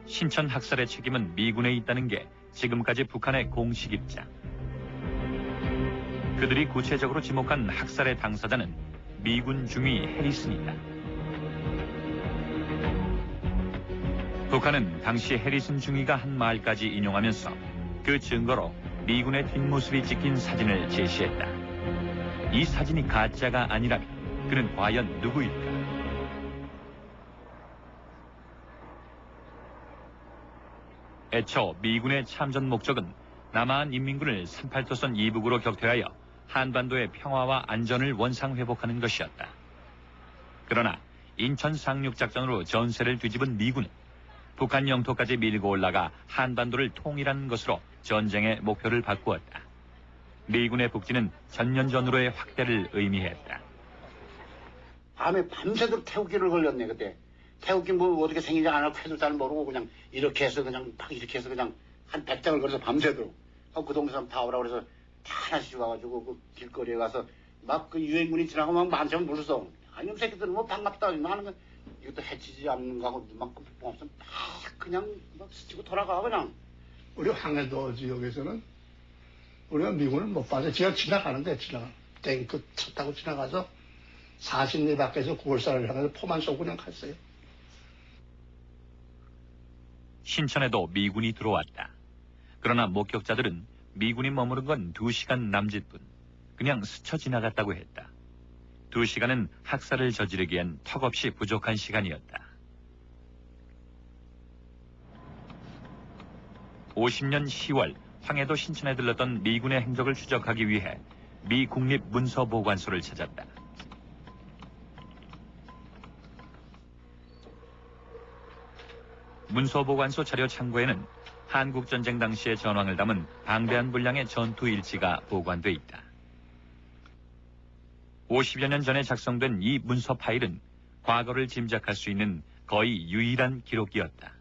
신천 학살의 책임은 미군에 있다는 게 지금까지 북한의 공식 입장. 그들이 구체적으로 지목한 학살의 당사자는 미군 중위 해리슨이다. 북한은 당시 해리슨 중위가 한 말까지 인용하면서 그 증거로 미군의 뒷모습이 찍힌 사진을 제시했다. 이 사진이 가짜가 아니라면 그는 과연 누구일까? 애초 미군의 참전 목적은 남한 인민군을 38도선 이북으로 격퇴하여 한반도의 평화와 안전을 원상회복하는 것이었다. 그러나 인천 상륙작전으로 전세를 뒤집은 미군은 북한 영토까지 밀고 올라가 한반도를 통일하는 것으로 전쟁의 목표를 바꾸었다. 미군의 북진은 전년전으로의 확대를 의미했다. 밤에 밤새도록 태우기를 걸렸네 그때. 태우기 뭐 어떻게 생긴지 안 하고 해도 잘 모르고 그냥 이렇게 해서 그냥 막 이렇게 해서 그냥 한 100장을 걸어서 밤새도록 그 동네 사람 다 오라고 그래서 다 하나씩 와가지고 그 길거리에 가서 막 그 유엔군이 지나가면 막 만점 불렀어. 아니 새끼들은 뭐 반갑다. 나는 이것도 해치지 않는 거하고 눈만큼 없으면 다 그냥 막 스치고 돌아가 그냥. 우리 황해도 지역에서는 우리가 미군을 못 봐서 지하 지나가는데 탱크 차 타고 지나가서 40리 밖에서 9월사를 향해서 포만 쏘고 그냥 갔어요. 신천에도 미군이 들어왔다. 그러나 목격자들은 미군이 머무른 건 2시간 남짓뿐. 그냥 스쳐 지나갔다고 했다. 2시간은 학살을 저지르기엔 턱없이 부족한 시간이었다. 50년 10월 황해도 신천에 들렀던 미군의 행적을 추적하기 위해 미 국립문서보관소를 찾았다. 문서보관소 자료 창고에는 한국전쟁 당시의 전황을 담은 방대한 분량의 전투 일지가 보관돼 있다. 50여 년 전에 작성된 이 문서 파일은 과거를 짐작할 수 있는 거의 유일한 기록이었다.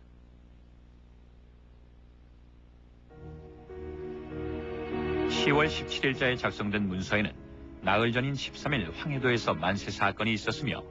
(10월 17일자에) 작성된 문서에는 나흘 전인 13일 황해도에서 만세 사건이 있었으며